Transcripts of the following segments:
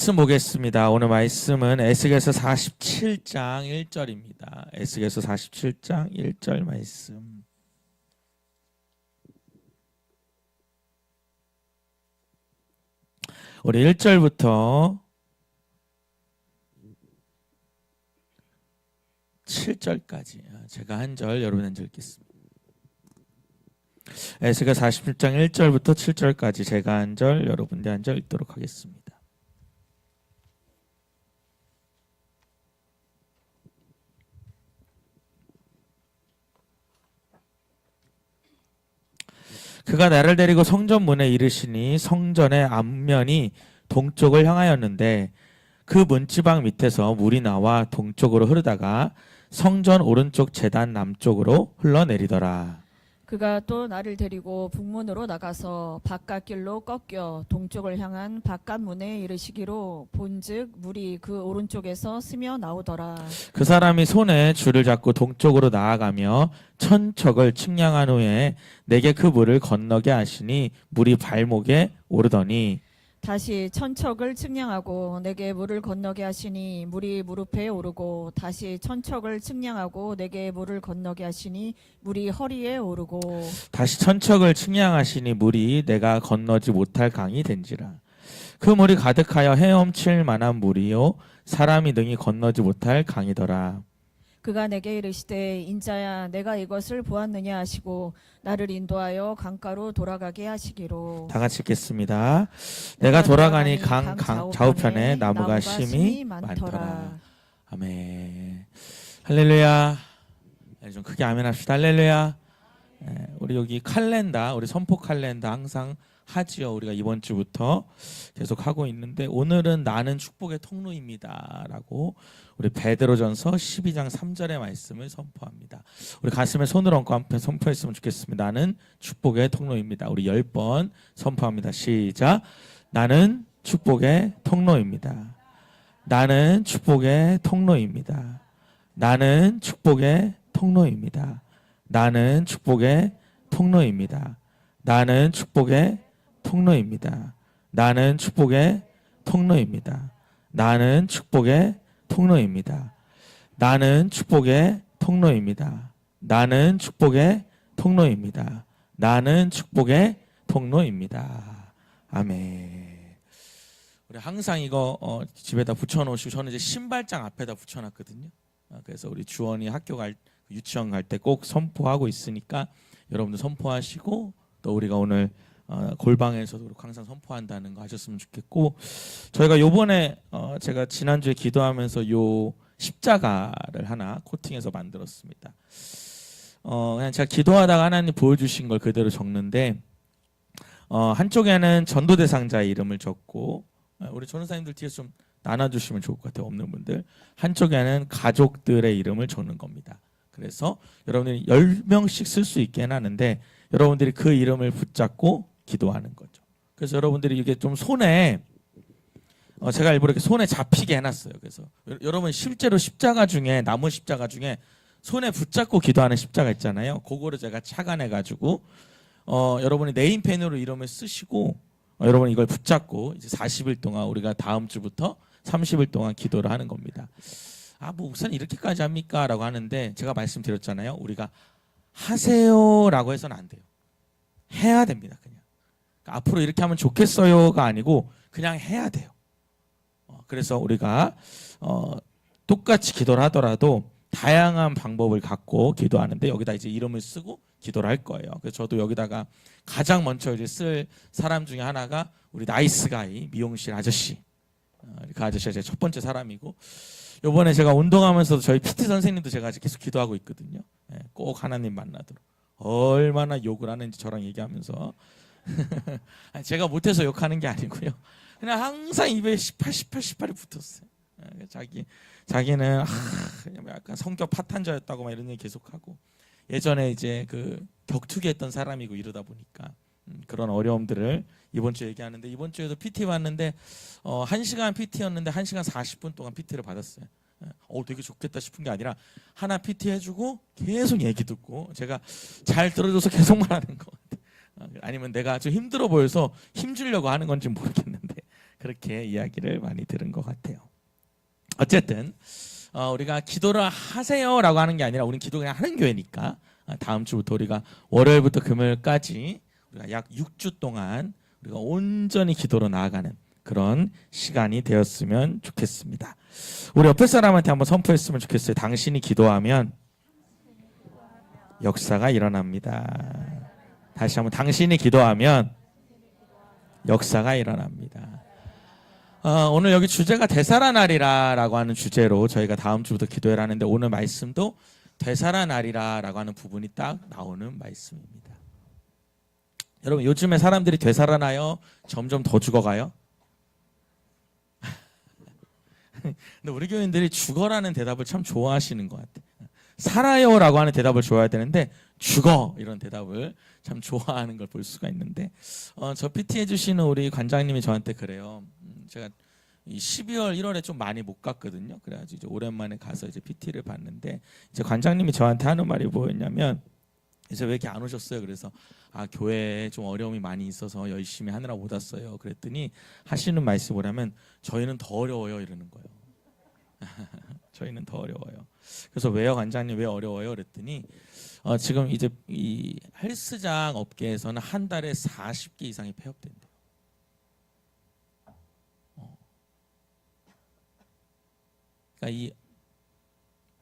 말씀 보겠습니다. 오늘 말씀은 에스겔서 47장 1절입니다. 에스겔서 47장 1절 말씀. 우리 1절부터 7절까지 제가 한 절, 여러분 한 절 읽겠습니다. 에스겔 47장 1절부터 7절까지 제가 한 절, 여러분들 한 절 읽도록 하겠습니다. 그가 나를 데리고 성전 문에 이르시니 성전의 앞면이 동쪽을 향하였는데 그 문지방 밑에서 물이 나와 동쪽으로 흐르다가 성전 오른쪽 제단 남쪽으로 흘러내리더라. 그가 또 나를 데리고 북문으로 나가서 바깥길로 꺾여 동쪽을 향한 바깥문에 이르시기로 본즉 물이 그 오른쪽에서 스며 나오더라. 그 사람이 손에 줄을 잡고 동쪽으로 나아가며 천척을 측량한 후에 내게 그 물을 건너게 하시니 물이 발목에 오르더니 다시 천척을 측량하고 내게 물을 건너게 하시니 물이 무릎에 오르고 다시 천척을 측량하고 내게 물을 건너게 하시니 물이 허리에 오르고 다시 천척을 측량하시니 물이 내가 건너지 못할 강이 된지라. 그 물이 가득하여 헤엄칠 만한 물이요 사람이 능히 건너지 못할 강이더라. 그가 내게 이르시되 인자야 내가 이것을 보았느냐 하시고 나를 인도하여 강가로 돌아가게 하시기로. 다 같이 읽겠습니다. 내가 돌아가니 강 좌우편에 나무가 심이 많더라. 아멘. 할렐루야. 좀 크게 아멘 합시다. 할렐루야. 우리 여기 칼렌더, 우리 선포 칼렌더 항상 하지요. 우리가 이번 주부터 계속 하고 있는데 오늘은 나는 축복의 통로입니다 라고 우리 베드로전서 12장 3절의 말씀을 선포합니다. 우리 가슴에 손을 얹고 한번 선포했으면 좋겠습니다. 나는 축복의 통로입니다. 우리 10번 선포합니다. 시작. 나는 축복의 통로입니다. 나는 축복의 통로입니다. 나는 축복의 통로입니다. 나는 축복의 통로입니다. 나는 축복의 통로입니다. 나는 축복의 통로입니다. 나는 축복의 통로입니다. 나는 축복의 통로입니다. 나는 축복의 통로입니다. 나는 축복의 통로입니다. 아멘. 우리 항상 이거 집에다 붙여놓으시고 저는 이제 신발장 앞에다 붙여놨거든요. 그래서 우리 주원이 학교 유치원 갈 때 꼭 선포하고 있으니까 여러분들 선포하시고 또 우리가 오늘 골방에서도 그렇고 항상 선포한다는 거 하셨으면 좋겠고 저희가 요번에 제가 지난주에 기도하면서 요 십자가를 하나 코팅해서 만들었습니다. 그냥 제가 기도하다가 하나님 보여주신 걸 그대로 적는데 한쪽에는 전도대 상자의 이름을 적고 우리 전도사님들 뒤에서 좀 나눠주시면 좋을 것 같아요. 없는 분들 한쪽에는 가족들의 이름을 적는 겁니다. 그래서 여러분들이 10명씩 쓸 수 있게 해놨는데 여러분들이 그 이름을 붙잡고 기도하는 거죠. 그래서 여러분들이 이게 좀 손에 제가 일부러 이렇게 손에 잡히게 해놨어요. 그래서 여러분 실제로 십자가 중에 나무 십자가 중에 손에 붙잡고 기도하는 십자가 있잖아요. 그거를 제가 착안해가지고 여러분이 네임펜으로 이름을 쓰시고 여러분 이걸 붙잡고 이제 40일 동안 우리가 다음 주부터 30일 동안 기도를 하는 겁니다. 뭐 목사님 이렇게까지 합니까? 라고 하는데 제가 말씀드렸잖아요. 우리가 하세요라고 해서는 안 돼요. 해야 됩니다. 그냥 그러니까 앞으로 이렇게 하면 좋겠어요가 아니고 그냥 해야 돼요. 그래서 우리가 똑같이 기도를 하더라도 다양한 방법을 갖고 기도하는데 여기다 이제 이름을 쓰고 기도를 할 거예요. 그래서 저도 여기다가 가장 먼저 이제 쓸 사람 중에 하나가 우리 나이스가이 미용실 아저씨. 그 아저씨가 제 첫 번째 사람이고 요번에 제가 운동하면서도 저희 PT 선생님도 제가 계속 기도하고 있거든요. 꼭 하나님 만나도록. 얼마나 욕을 하는지 저랑 얘기하면서 제가 못해서 욕하는 게 아니고요. 그냥 항상 입에 18이 붙었어요. 자기는 그냥 약간 성격 파탄자였다고 막 이런 얘기 계속하고 예전에 이제 그 격투기 했던 사람이고 이러다 보니까 그런 어려움들을 이번 주에 얘기하는데 이번 주에도 PT 봤는데 1시간 PT였는데 1시간 40분 동안 PT를 받았어요. 되게 좋겠다 싶은 게 아니라 하나 PT 해주고 계속 얘기 듣고 제가 잘 들어줘서 계속 말하는 것 같아요. 아니면 내가 좀 힘들어 보여서 힘주려고 하는 건지 모르겠는데 그렇게 이야기를 많이 들은 것 같아요. 어쨌든 우리가 기도를 하세요라고 하는 게 아니라 우리는 기도 그냥 하는 교회니까 다음 주부터 우리가 월요일부터 금요일까지 우리가 약 6주 동안 우리가 온전히 기도로 나아가는 그런 시간이 되었으면 좋겠습니다. 우리 옆에 사람한테 한번 선포했으면 좋겠어요. 당신이 기도하면 역사가 일어납니다. 다시 한번 당신이 기도하면 역사가 일어납니다. 오늘 여기 주제가 되살아나리라라고 하는 주제로 저희가 다음 주부터 기도를 하는데 오늘 말씀도 되살아나리라라고 하는 부분이 딱 나오는 말씀입니다. 여러분 요즘에 사람들이 되살아나요? 점점 더 죽어가요? 근데 우리 교인들이 죽어라는 대답을 참 좋아하시는 것 같아요. 살아요라고 하는 대답을 좋아해야 되는데 죽어 이런 대답을 참 좋아하는 걸 볼 수가 있는데 저 PT 해주시는 우리 관장님이 저한테 그래요. 제가 이 12월 1월에 좀 많이 못 갔거든요. 그래가지고 이제 오랜만에 가서 이제 PT를 봤는데 이제 관장님이 저한테 하는 말이 뭐였냐면 이제 왜 이렇게 안 오셨어요? 그래서 교회에 좀 어려움이 많이 있어서 열심히 하느라 못 왔어요. 그랬더니 하시는 말씀이 뭐냐면 저희는 더 어려워요 이러는 거예요. 저희는 더 어려워요. 그래서 왜요 관장님 왜 어려워요? 그랬더니 지금 이제 이 헬스장 업계에서는 한 달에 40개 이상이 폐업된대요. 그러니까 이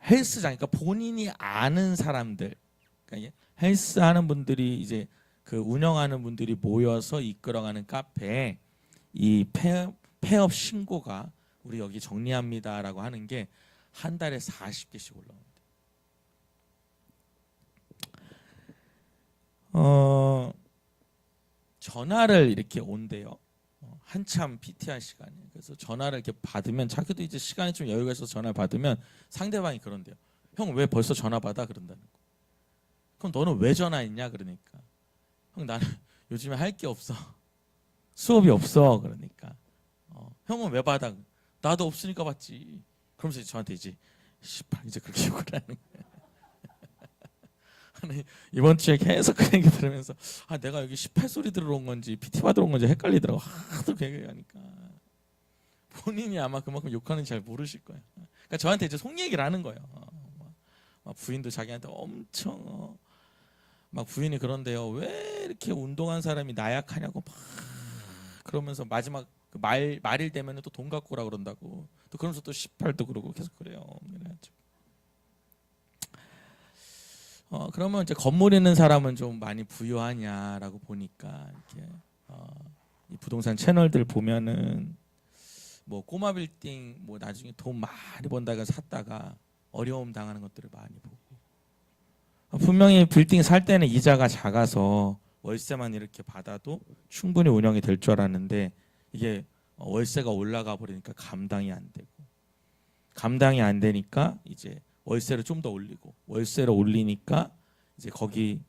헬스장, 그러니까 본인이 아는 사람들, 그러니까 헬스하는 분들이 이제 그 운영하는 분들이 모여서 이끌어가는 카페에 이 폐업 신고가 우리 여기 정리합니다라고 하는 게 한 달에 40개씩 올라옵니다. 전화를 이렇게 온대요. 한참 PT할 시간에. 그래서 전화를 이렇게 받으면 자기도 이제 시간이 좀 여유가 있어서 전화를 받으면 상대방이 그런대요. 형 왜 벌써 전화 받아? 그런다는 거. 그럼 너는 왜 전화했냐? 그러니까. 형 나는 요즘에 할 게 없어. 수업이 없어. 그러니까. 형은 왜 받아? 나도 없으니까 받지. 그러면서 저한테 이제 이제 그렇게 욕을 하는 거예요. 이번 주에 계속 그 얘기 들으면서 내가 여기 18소리 들으러 온 건지 PT 받으러 온 건지 헷갈리더라고. 하도 그 얘기하니까 본인이 아마 그만큼 욕하는지 잘 모르실 거예요. 그러니까 저한테 이제 속 얘기를 하는 거예요. 부인도 자기한테 엄청 막 부인이 그런데요. 왜 이렇게 운동한 사람이 나약하냐고 막 그러면서 마지막 그 말일 되면은 또 돈 갖고 오라 그런다고. 또 그러면서 또 18도 그러고 계속 그래요. 그러면 이제 건물 있는 사람은 좀 많이 부유하냐라고 보니까 이렇게 이 부동산 채널들 보면은 뭐 꼬마 빌딩 뭐 나중에 돈 많이 번다가 샀다가 어려움 당하는 것들을 많이 보고 분명히 빌딩 살 때는 이자가 작아서 월세만 이렇게 받아도 충분히 운영이 될 줄 알았는데 이게 월세가 올라가 버리니까 감당이 안 되고 감당이 안 되니까 이제 월세를 좀 더 올리고 월세를 올리니까 이제 거기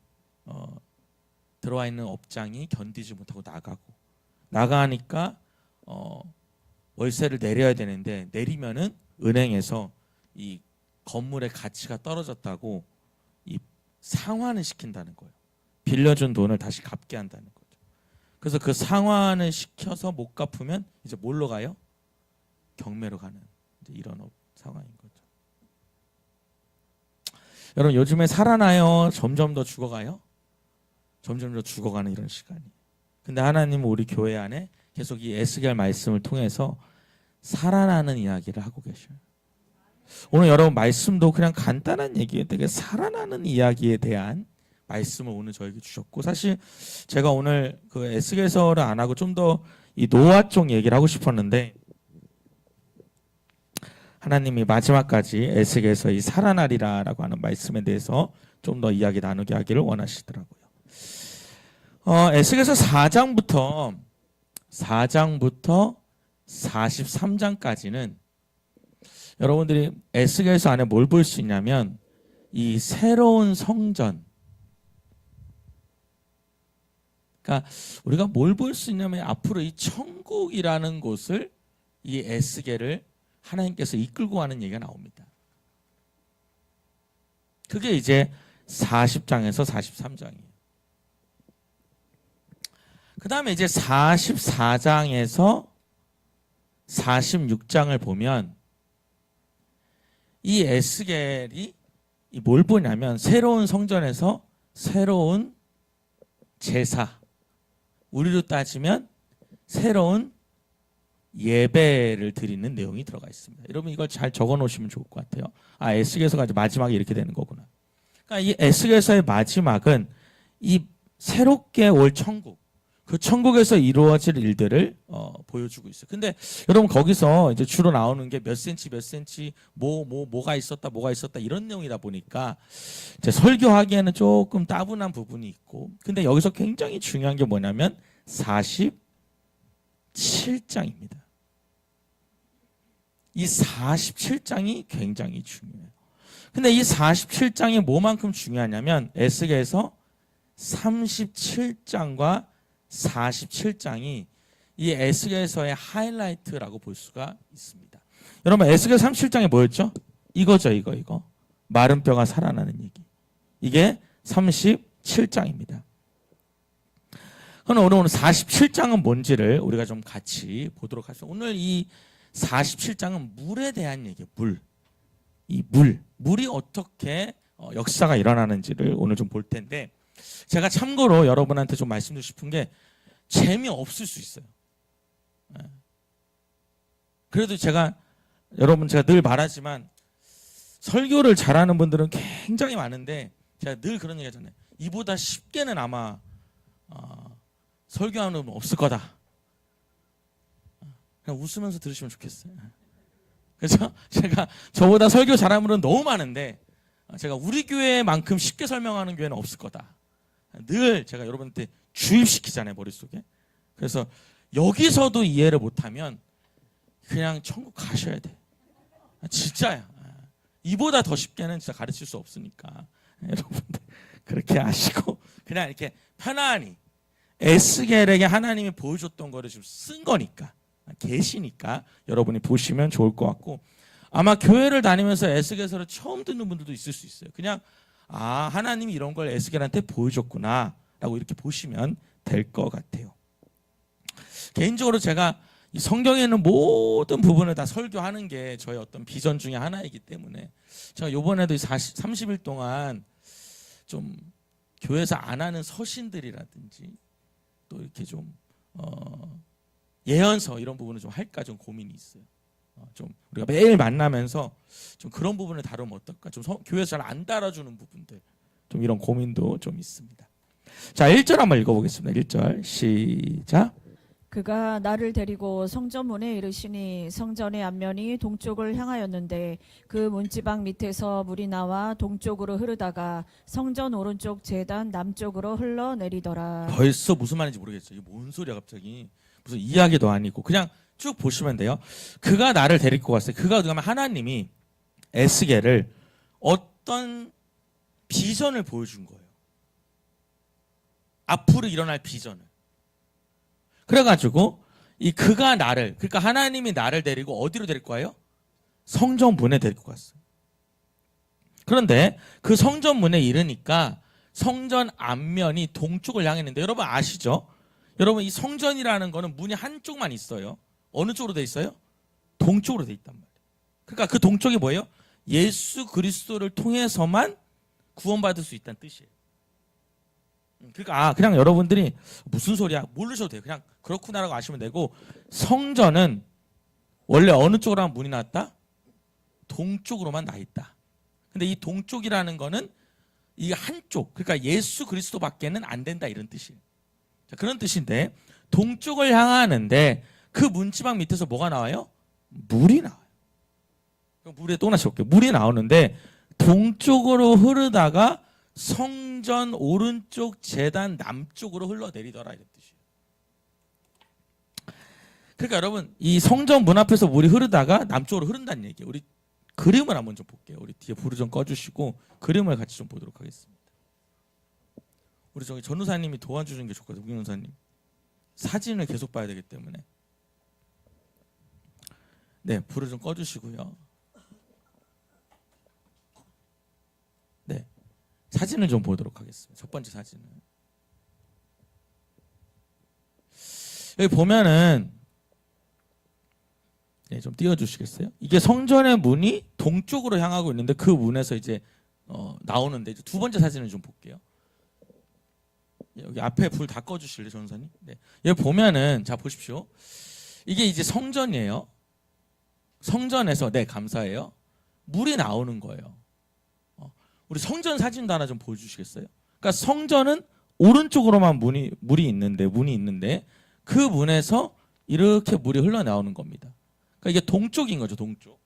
들어와 있는 업장이 견디지 못하고 나가니까 월세를 내려야 되는데 내리면은 은행에서 이 건물의 가치가 떨어졌다고 이 상환을 시킨다는 거예요. 빌려준 돈을 다시 갚게 한다는 거죠. 그래서 그 상환을 시켜서 못 갚으면 이제 뭘로 가요? 경매로 가는 이제 이런 상황인 거죠. 여러분 요즘에 살아나요? 점점 더 죽어가요? 점점 더 죽어가는 이런 시간이. 근데 하나님은 우리 교회 안에 계속 이 에스겔 말씀을 통해서 살아나는 이야기를 하고 계셔요. 오늘 여러분 말씀도 그냥 간단한 얘기예요. 되게 살아나는 이야기에 대한 말씀을 오늘 저에게 주셨고 사실 제가 오늘 그 에스겔서를 안 하고 좀 더 이 노아 쪽 얘기를 하고 싶었는데 하나님이 마지막까지 에스겔서 이 살아나리라라고 하는 말씀에 대해서 좀 더 이야기 나누게 하기를 원하시더라고요. 에스겔서 4장부터 43장까지는 여러분들이 에스겔서 안에 뭘 볼 수 있냐면 이 새로운 성전, 그러니까 우리가 뭘 볼 수 있냐면 앞으로 이 천국이라는 곳을 이 에스겔을 하나님께서 이끌고 가는 얘기가 나옵니다. 그게 이제 40장에서 43장이에요. 그 다음에 이제 44장에서 46장을 보면 이 에스겔이 뭘 보냐면 새로운 성전에서 새로운 제사, 우리로 따지면 새로운 예배를 드리는 내용이 들어가 있습니다. 여러분 이걸 잘 적어 놓으시면 좋을 것 같아요. 아, 에스겔서가 마지막에 이렇게 되는 거구나. 그러니까 이 에스겔서의 마지막은 이 새롭게 올 천국, 그 천국에서 이루어질 일들을 보여주고 있어요. 근데 여러분 거기서 이제 주로 나오는 게 몇 센치 몇 센치 뭐가 있었다 이런 내용이다 보니까 이제 설교하기에는 조금 따분한 부분이 있고, 근데 여기서 굉장히 중요한 게 뭐냐면 47장입니다. 이 47장이 굉장히 중요해요. 근데 이 47장이 뭐만큼 중요하냐면 에스겔서 37장과 47장이 이 에스겔서의 하이라이트라고 볼 수가 있습니다. 여러분 에스겔 37장이 뭐였죠? 이거죠, 이거. 마른 뼈가 살아나는 얘기. 이게 37장입니다. 그럼 오늘 47장은 뭔지를 우리가 좀 같이 보도록 하죠. 오늘 이 47장은 물에 대한 얘기예요. 물이 어떻게 역사가 일어나는지를 오늘 좀 볼 텐데, 제가 참고로 여러분한테 좀 말씀드리고 싶은 게 재미없을 수 있어요. 그래도 제가 늘 말하지만 설교를 잘하는 분들은 굉장히 많은데 제가 늘 그런 얘기 하잖아요. 이보다 쉽게는 아마 설교하는 분 없을 거다. 그냥 웃으면서 들으시면 좋겠어요. 그렇죠? 제가 저보다 설교 잘하는 분은 너무 많은데 제가 우리 교회만큼 쉽게 설명하는 교회는 없을 거다. 늘 제가 여러분한테 주입시키잖아요, 머릿속에. 그래서 여기서도 이해를 못하면 그냥 천국 가셔야 돼. 진짜야. 이보다 더 쉽게는 진짜 가르칠 수 없으니까 여러분들 그렇게 아시고 그냥 이렇게 편안히 에스겔에게 하나님이 보여줬던 거를 지금 쓴 거니까, 계시니까 여러분이 보시면 좋을 것 같고, 아마 교회를 다니면서 에스겔서를 처음 듣는 분들도 있을 수 있어요. 그냥 하나님이 이런 걸 에스겔한테 보여줬구나 라고 이렇게 보시면 될 것 같아요. 개인적으로 제가 이 성경에 있는 모든 부분을 다 설교하는 게 저의 어떤 비전 중에 하나이기 때문에 제가 이번에도 30일 동안 좀 교회에서 안 하는 서신들이라든지 또 이렇게 좀 예언서 이런 부분을 좀 할까 좀 고민이 있어요. 좀 우리가 매일 만나면서 좀 그런 부분을 다루면 어떨까? 좀 교회에서 잘 안 다뤄주는 부분들, 좀 이런 고민도 좀 있습니다. 자, 1절 한번 읽어보겠습니다. 1절 시작. 그가 나를 데리고 성전문에 이르시니 성전의 앞면이 동쪽을 향하였는데 그 문지방 밑에서 물이 나와 동쪽으로 흐르다가 성전 오른쪽 제단 남쪽으로 흘러내리더라. 벌써 무슨 말인지 모르겠죠. 이게 뭔 소리야 갑자기. 무슨 이야기도 아니고 그냥 쭉 보시면 돼요. 그가 나를 데리고 갔어요. 그가 누구냐면 하나님이 에스겔을 어떤 비전을 보여준 거예요. 앞으로 일어날 비전을. 그래가지고 그가 나를, 그러니까 하나님이 나를 데리고 어디로 데리고 가요? 성전문에 데리고 갔어요. 그런데 그 성전문에 이르니까 성전 앞면이 동쪽을 향했는데, 여러분 아시죠? 여러분 이 성전이라는 거는 문이 한쪽만 있어요. 어느 쪽으로 돼 있어요? 동쪽으로 돼 있단 말이에요. 그러니까 그 동쪽이 뭐예요? 예수 그리스도를 통해서만 구원받을 수 있다는 뜻이에요. 그러니까 그냥 여러분들이 무슨 소리야 모르셔도 돼요. 그냥 그렇구나라고 아시면 되고, 성전은 원래 어느 쪽으로 하면 문이 나왔다? 동쪽으로만 나 있다. 근데 이 동쪽이라는 거는 이 한쪽, 그러니까 예수 그리스도밖에는 안 된다 이런 뜻이에요. 자, 그런 뜻인데 동쪽을 향하는데 그 문지방 밑에서 뭐가 나와요? 물이 나와요. 물에 또 하나씩 볼게요. 물이 나오는데 동쪽으로 흐르다가 성전 오른쪽 제단 남쪽으로 흘러내리더라 이런 뜻이에요. 그러니까 여러분 이 성전 문 앞에서 물이 흐르다가 남쪽으로 흐른다는 얘기예요. 우리 그림을 한번 좀 볼게요. 우리 뒤에 불을 좀 꺼주시고 그림을 같이 좀 보도록 하겠습니다. 우리 저기 전우사님이 도와주시는 게 좋거든요. 우경사님 사진을 계속 봐야 되기 때문에. 네, 불을 좀 꺼주시고요. 네, 사진을 좀 보도록 하겠습니다. 첫 번째 사진은 여기 보면은 네, 좀 띄워주시겠어요? 이게 성전의 문이 동쪽으로 향하고 있는데 그 문에서 이제 나오는데 이제 두 번째 사진을 좀 볼게요. 여기 앞에 불 다 꺼주실래요, 전사님? 네. 여기 보면은 자 보십시오. 이게 이제 성전이에요. 성전에서 네 감사해요. 물이 나오는 거예요. 우리 성전 사진도 하나 좀 보여주시겠어요? 그러니까 성전은 오른쪽으로만 물이 있는데 그 문에서 이렇게 물이 흘러나오는 겁니다. 그러니까 이게 동쪽인 거죠, 동쪽.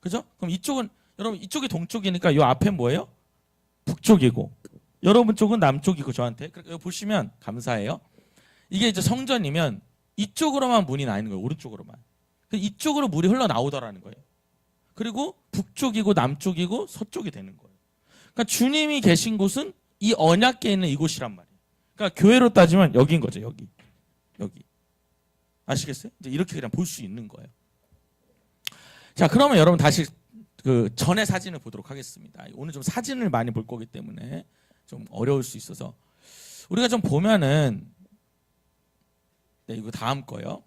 그죠? 그럼 이쪽은 여러분 이쪽이 동쪽이니까 이 앞에 뭐예요? 북쪽이고 여러분 쪽은 남쪽이고 저한테. 그러니까 여기 보시면 감사해요. 이게 이제 성전이면 이쪽으로만 문이 나 있는 거예요, 오른쪽으로만. 이쪽으로 물이 흘러나오더라는 거예요. 그리고 북쪽이고 남쪽이고 서쪽이 되는 거예요. 그러니까 주님이 계신 곳은 이 언약궤에 있는 이곳이란 말이에요. 그러니까 교회로 따지면 여기인 거죠, 여기. 아시겠어요? 이제 이렇게 그냥 볼 수 있는 거예요. 자, 그러면 여러분 다시 그 전의 사진을 보도록 하겠습니다. 오늘 좀 사진을 많이 볼 거기 때문에 좀 어려울 수 있어서 우리가 좀 보면은 네, 이거 다음 거요.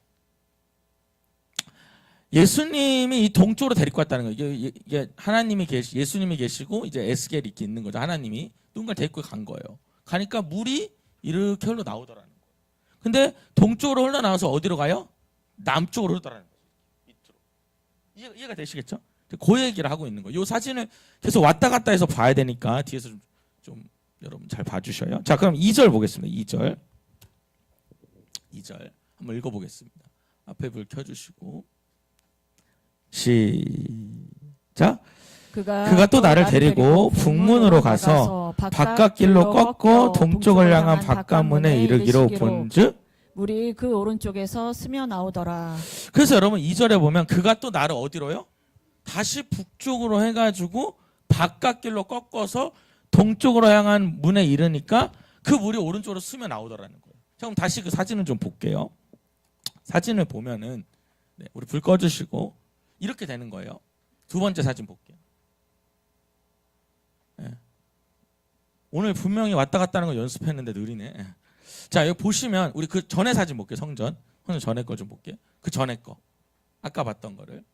예수님이 이 동쪽으로 데리고 왔다는 거예요. 이게 하나님이 예수님이 계시고 이제 에스겔이 이렇게 있는 거죠. 하나님이 누군가 데리고 간 거예요. 가니까 물이 이렇게 흘러 나오더라는 거예요. 근데 동쪽으로 흘러 나와서 어디로 가요? 남쪽으로 흐르더라는 거예요. 밑으로. 이해가 되시겠죠? 그 얘기를 하고 있는 거예요. 이 사진을 계속 왔다 갔다 해서 봐야 되니까 뒤에서 좀 여러분 잘 봐주셔요. 자, 그럼 2절 보겠습니다. 2절 한번 읽어보겠습니다. 앞에 불 켜주시고 시작. 그가 또 나를 데리고 북문으로 가서 바깥길로 꺾고 동쪽을 향한 바깥문에 이르기로 본즉 물이 그 오른쪽에서 스며 나오더라. 그래서 여러분 2절에 보면 그가 또 나를 어디로요? 다시 북쪽으로 해가지고 바깥길로 꺾어서 동쪽으로 향한 문에 이르니까 그 물이 오른쪽으로 스며 나오더라는 거예요. 자, 그럼 다시 그 사진을 좀 볼게요. 사진을 보면은 네, 우리 불 꺼주시고 이렇게 되는 거예요. 두 번째 사진 볼게요. 네. 오늘 분명히 왔다 갔다 하는 거 연습했는데 느리네. 네. 자, 여기 보시면 우리 그 전에 사진 볼게요. 성전 전에 거 좀 볼게요. 그 전에 거 아까 봤던 거를.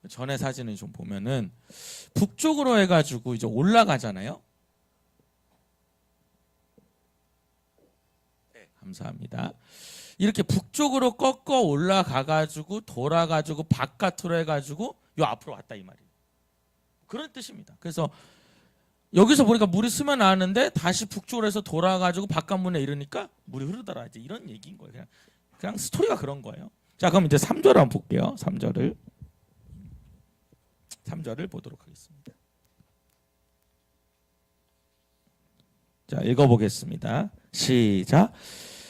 전에 사진을 좀 보면은 북쪽으로 해가지고 이제 올라가잖아요. 네, 감사합니다. 이렇게 북쪽으로 꺾어 올라가가지고 돌아가지고 바깥으로 해가지고 요 앞으로 왔다 이 말이에요. 그런 뜻입니다. 그래서 여기서 보니까 물이 스며 나왔는데 다시 북쪽으로 해서 돌아가지고 바깥문에 이르니까 물이 흐르더라. 이제 이런 얘기인 거예요. 그냥 스토리가 그런 거예요. 자, 그럼 이제 3절을 한번 볼게요. 3절을 보도록 하겠습니다. 자, 읽어보겠습니다. 시작.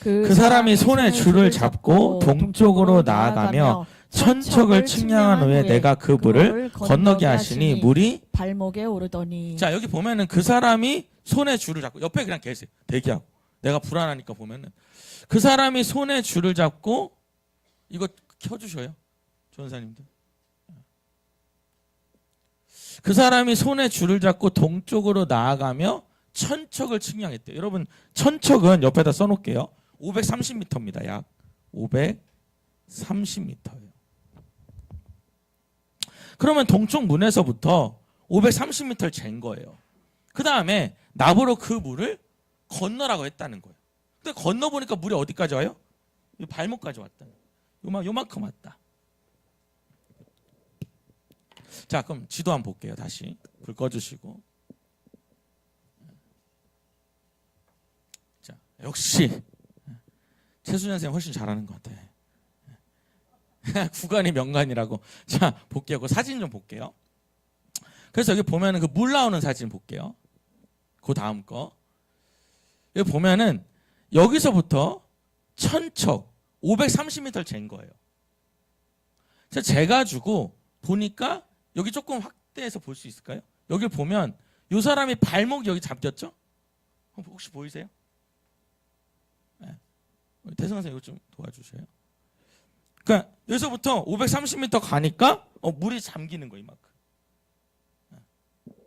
그 사람이 손에 줄을 잡고 동쪽으로 나아가며 천척을 측량한 후에 내가 그 물을 건너게 하시니 물이 발목에 오르더니. 자, 여기 보면은 그 사람이 손에 줄을 잡고 옆에 그냥 계세요. 대기하고. 내가 불안하니까 보면은 그 사람이 손에 줄을 잡고 이거 켜주셔요. 전사님들. 그 사람이 손에 줄을 잡고 동쪽으로 나아가며 천척을 측량했대요. 여러분 천척은 옆에다 써놓을게요. 530m입니다. 약 530m예요. 그러면 동쪽 문에서부터 530m를 잰 거예요. 그 다음에 나보러 그 물을 건너라고 했다는 거예요. 근데 건너보니까 물이 어디까지 와요? 발목까지 왔다. 요만큼 왔다. 자, 그럼 지도 한번 볼게요. 다시 불 꺼주시고. 자, 역시 최수연 선생님 훨씬 잘하는 것 같아요. 구간이 명간이라고. 자, 볼게요. 그 사진 좀 볼게요. 그래서 여기 보면은 그 물 나오는 사진 볼게요. 그 다음 거. 여기 보면은 여기서부터 천척 530m를 잰 거예요. 제가 주고 보니까 여기 조금 확대해서 볼 수 있을까요? 여기 보면 이 사람이 발목이 여기 잡혔죠? 혹시 보이세요? 네. 태성 선생님 이거 좀 도와주세요. 그러니까 여기서부터 530m 가니까 물이 잠기는 거 이만큼.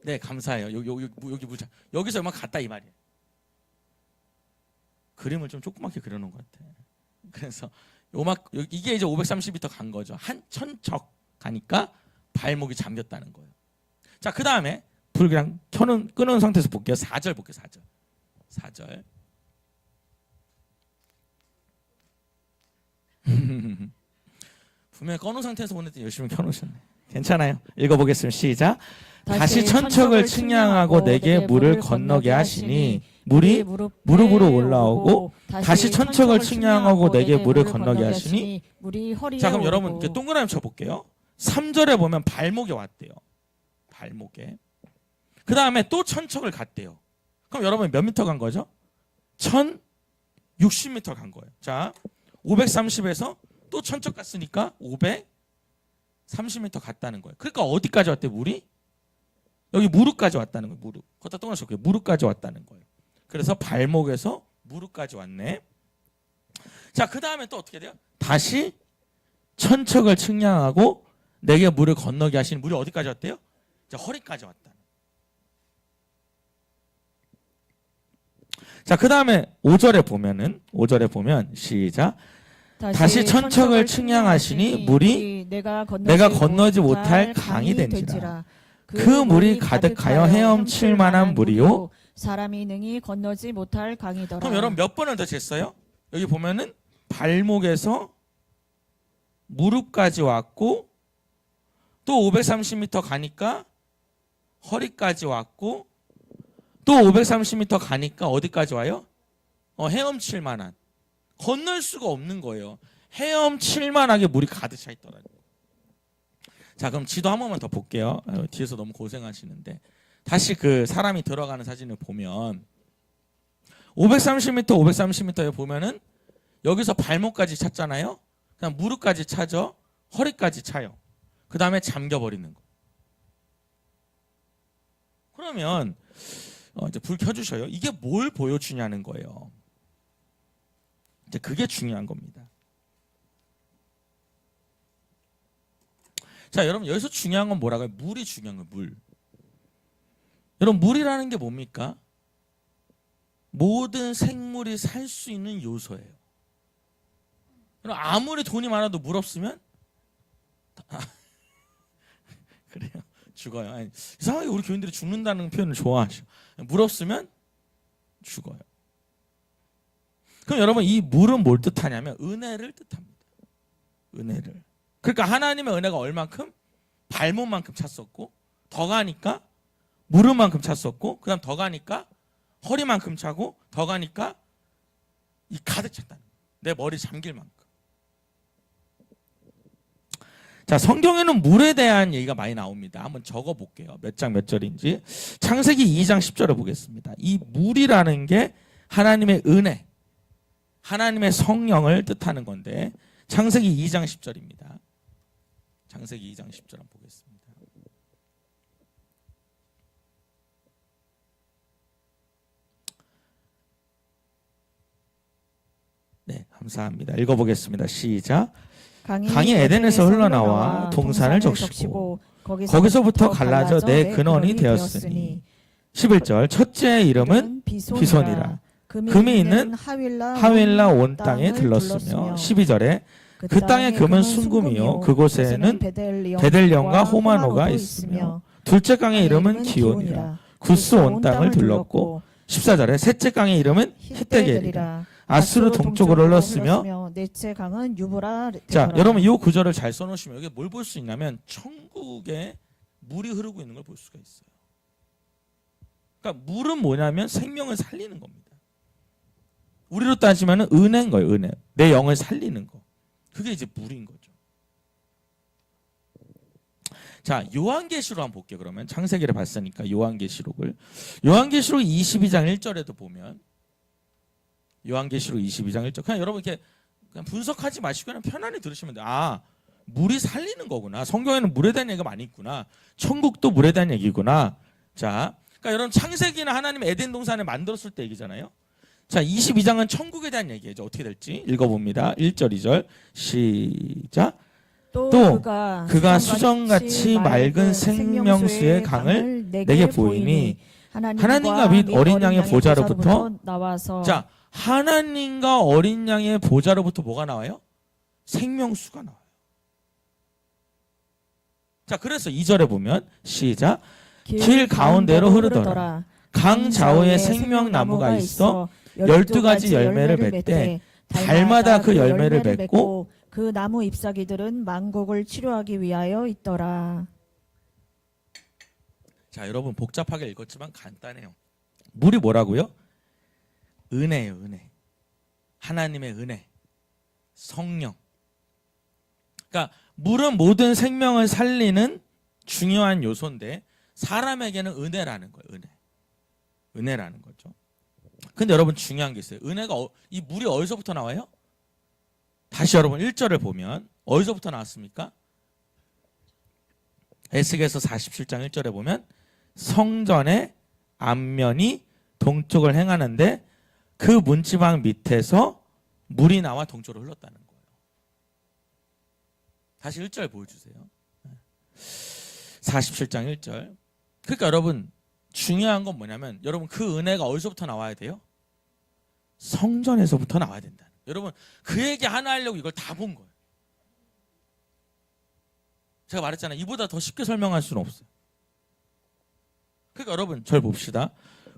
네, 감사해요. 여기 물 여기서 이만 갔다 이 말이에요. 그림을 좀 조그맣게 그려놓은 것 같아. 그래서 이게 이제 530m 간 거죠. 한 천척 가니까 발목이 잠겼다는 거예요. 자, 그 다음에 불 그냥 끄는 상태에서 볼게요. 4절 볼게요. 4절. 분명히 꺼놓은 상태에서 보냈더니 열심히 켜놓으셨네. 괜찮아요. 읽어보겠습니다. 시작. 다시 천척을 측량하고 내게 물을 건너게 하시니 물이 무릎으로 올라오고 다시 천척을 측량하고 내게 물을 건너게 하시니 물이 허리에 자, 그럼 여러분 오르고. 이렇게 동그라미 쳐볼게요. 3절에 보면 발목에 왔대요. 발목에. 그 다음에 또 천척을 갔대요. 그럼 여러분 몇 미터 간 거죠? 1060m 간 거예요. 자, 530에서 또 천척 갔으니까 530m 갔다는 거예요. 그러니까 어디까지 왔대 물이? 여기 무릎까지 왔다는 거예요. 무릎. 걷다 동그라미 쳤고요. 무릎까지 왔다는 거예요. 그래서 발목에서 무릎까지 왔네. 자, 그 다음에 또 어떻게 돼요? 다시 천척을 측량하고 내게 물을 건너게 하시는 물이 어디까지 왔대요? 이제 허리까지 왔다. 자, 그 다음에 5절에 보면 시작. 다시 천척을 측량하시니 물이 내가 건너지 못할 강이 된지라. 그 물이 가득하여 헤엄칠 만한 물이요. 사람이 능히 건너지 못할 강이더라. 그럼 여러분 몇 번을 더 쟀어요? 여기 보면은 발목에서 무릎까지 왔고 또 530m 가니까 허리까지 왔고 또 530m 가니까 어디까지 와요? 헤엄칠 만한. 건널 수가 없는 거예요. 헤엄칠 만하게 물이 가득 차 있더라고요. 자, 그럼 지도 한 번만 더 볼게요. 뒤에서 너무 고생하시는데 다시 그 사람이 들어가는 사진을 보면 530m에 보면은 여기서 발목까지 찼잖아요. 그냥 무릎까지 차죠. 허리까지 차요. 그 다음에 잠겨버리는 거. 그러면 이제 불 켜주셔요. 이게 뭘 보여주냐는 거예요. 이제 그게 중요한 겁니다. 자, 여러분 여기서 중요한 건 뭐라고요? 물이 중요한 거예요. 물. 여러분 물이라는 게 뭡니까? 모든 생물이 살 수 있는 요소예요. 여러분 아무리 돈이 많아도 물 없으면 그래요. 죽어요. 아니, 이상하게 우리 교인들이 죽는다는 표현을 좋아하셔. 물 없으면 죽어요. 그럼 여러분 이 물은 뭘 뜻하냐면 은혜를 뜻합니다. 은혜를. 그러니까 하나님의 은혜가 얼만큼? 발목만큼 찼었고 더 가니까 무릎만큼 찼었고 그 다음 더 가니까 허리만큼 차고 더 가니까 이 가득 찼다는 거예요. 내 머리 잠길 만큼. 자, 성경에는 물에 대한 얘기가 많이 나옵니다. 한번 적어볼게요. 몇 장 몇 절인지. 창세기 2장 10절을 보겠습니다. 이 물이라는 게 하나님의 은혜, 하나님의 성령을 뜻하는 건데 창세기 2장 10절입니다. 창세기 2장 10절 한번 보겠습니다. 네, 감사합니다. 읽어보겠습니다. 시작. 강이 에덴에서 흘러나와 동산을 적시고 거기서부터 갈라져 내 근원이 되었으니 11절 첫째의 이름은 비손이라. 금이 있는 하윌라 온 땅에 들렀으며 12절에 그 땅의 금은 순금이요 그곳에는 베델령과 호마노가 있으며 둘째 강의 이름은 기온이라. 구스 온 땅을 들렀고 14절에 셋째 강의 이름은 히데겔이라. 아수르 동쪽으로 흘렀으며 넷째 강은 유브라. 자, 여러분 이 구절을 잘 써놓으시면 여기 뭘 볼 수 있냐면 천국에 물이 흐르고 있는 걸 볼 수가 있어요. 그러니까 물은 뭐냐면 생명을 살리는 겁니다. 우리로 따지면 은혜인 거예요. 은혜. 내 영을 살리는 거. 그게 이제 물인 거죠. 자, 요한계시록 한번 볼게요. 그러면 창세기를 봤으니까 요한계시록 22장 1절에도 보면 요한계시록 22장 1절. 그냥 여러분 이렇게 그냥 분석하지 마시고 그냥 편안히 들으시면 돼요. 아, 물이 살리는 거구나. 성경에는 물에 대한 얘기가 많이 있구나. 천국도 물에 대한 얘기구나. 자, 그러니까 여러분 창세기는 하나님 에덴 동산을 만들었을 때 얘기잖아요. 자, 22장은 천국에 대한 얘기죠. 어떻게 될지 읽어봅니다. 1절, 2절 시작. 또 그가 수정같이 맑은 생명수의 강을 내게 보이니 하나님과 및 어린 양의 보좌로부터 나와서. 자, 하나님과 어린 양의 보좌로부터 뭐가 나와요? 생명수가 나와요. 자, 그래서 2절에 보면 시작. 길 가운데로 흐르더라. 강 좌우에 생명나무가 있어 12가지 열매를 맺되 달마다 그 열매를 맺고 그 나무 잎사귀들은 만국을 치료하기 위하여 있더라. 자, 여러분 복잡하게 읽었지만 간단해요. 물이 뭐라고요? 은혜예요, 은혜. 하나님의 은혜, 성령. 그러니까 물은 모든 생명을 살리는 중요한 요소인데 사람에게는 은혜라는 거예요. 은혜라는 거죠. 근데 여러분 중요한 게 있어요. 은혜가 이 물이 어디서부터 나와요? 다시 여러분 1절을 보면 어디서부터 나왔습니까? 에스겔서 47장 1절에 보면 성전의 앞면이 동쪽을 행하는데 그 문지방 밑에서 물이 나와 동쪽으로 흘렀다는 거예요. 다시 1절 보여주세요. 47장 1절. 그러니까 여러분 중요한 건 뭐냐면 여러분 그 은혜가 어디서부터 나와야 돼요? 성전에서부터 나와야 된다. 여러분 그 얘기 하나 하려고 이걸 다 본 거예요. 제가 말했잖아요. 이보다 더 쉽게 설명할 수는 없어요. 그러니까 여러분 절 봅시다.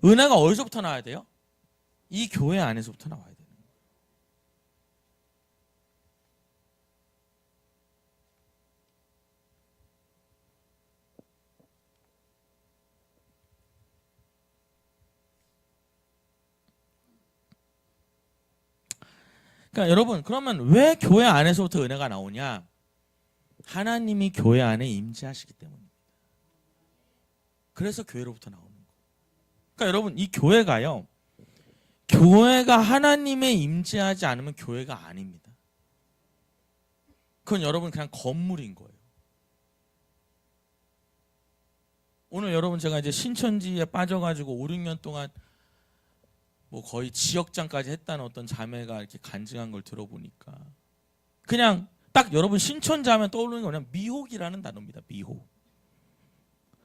은혜가 어디서부터 나와야 돼요? 이 교회 안에서부터 나와야 돼요. 그러니까 여러분 그러면 왜 교회 안에서부터 은혜가 나오냐? 하나님이 교회 안에 임재하시기 때문입니다. 그래서 교회로부터 나오는 거예요. 그러니까 여러분 이 교회가요. 교회가 하나님의 임재하지 않으면 교회가 아닙니다. 그건 여러분 그냥 건물인 거예요. 오늘 여러분 제가 이제 신천지에 빠져가지고 5, 6년 동안 뭐 거의 지역장까지 했다는 어떤 자매가 이렇게 간증한 걸 들어보니까 그냥 딱 여러분 신천지 하면 떠오르는 게 뭐냐면 미혹이라는 단어입니다. 미혹.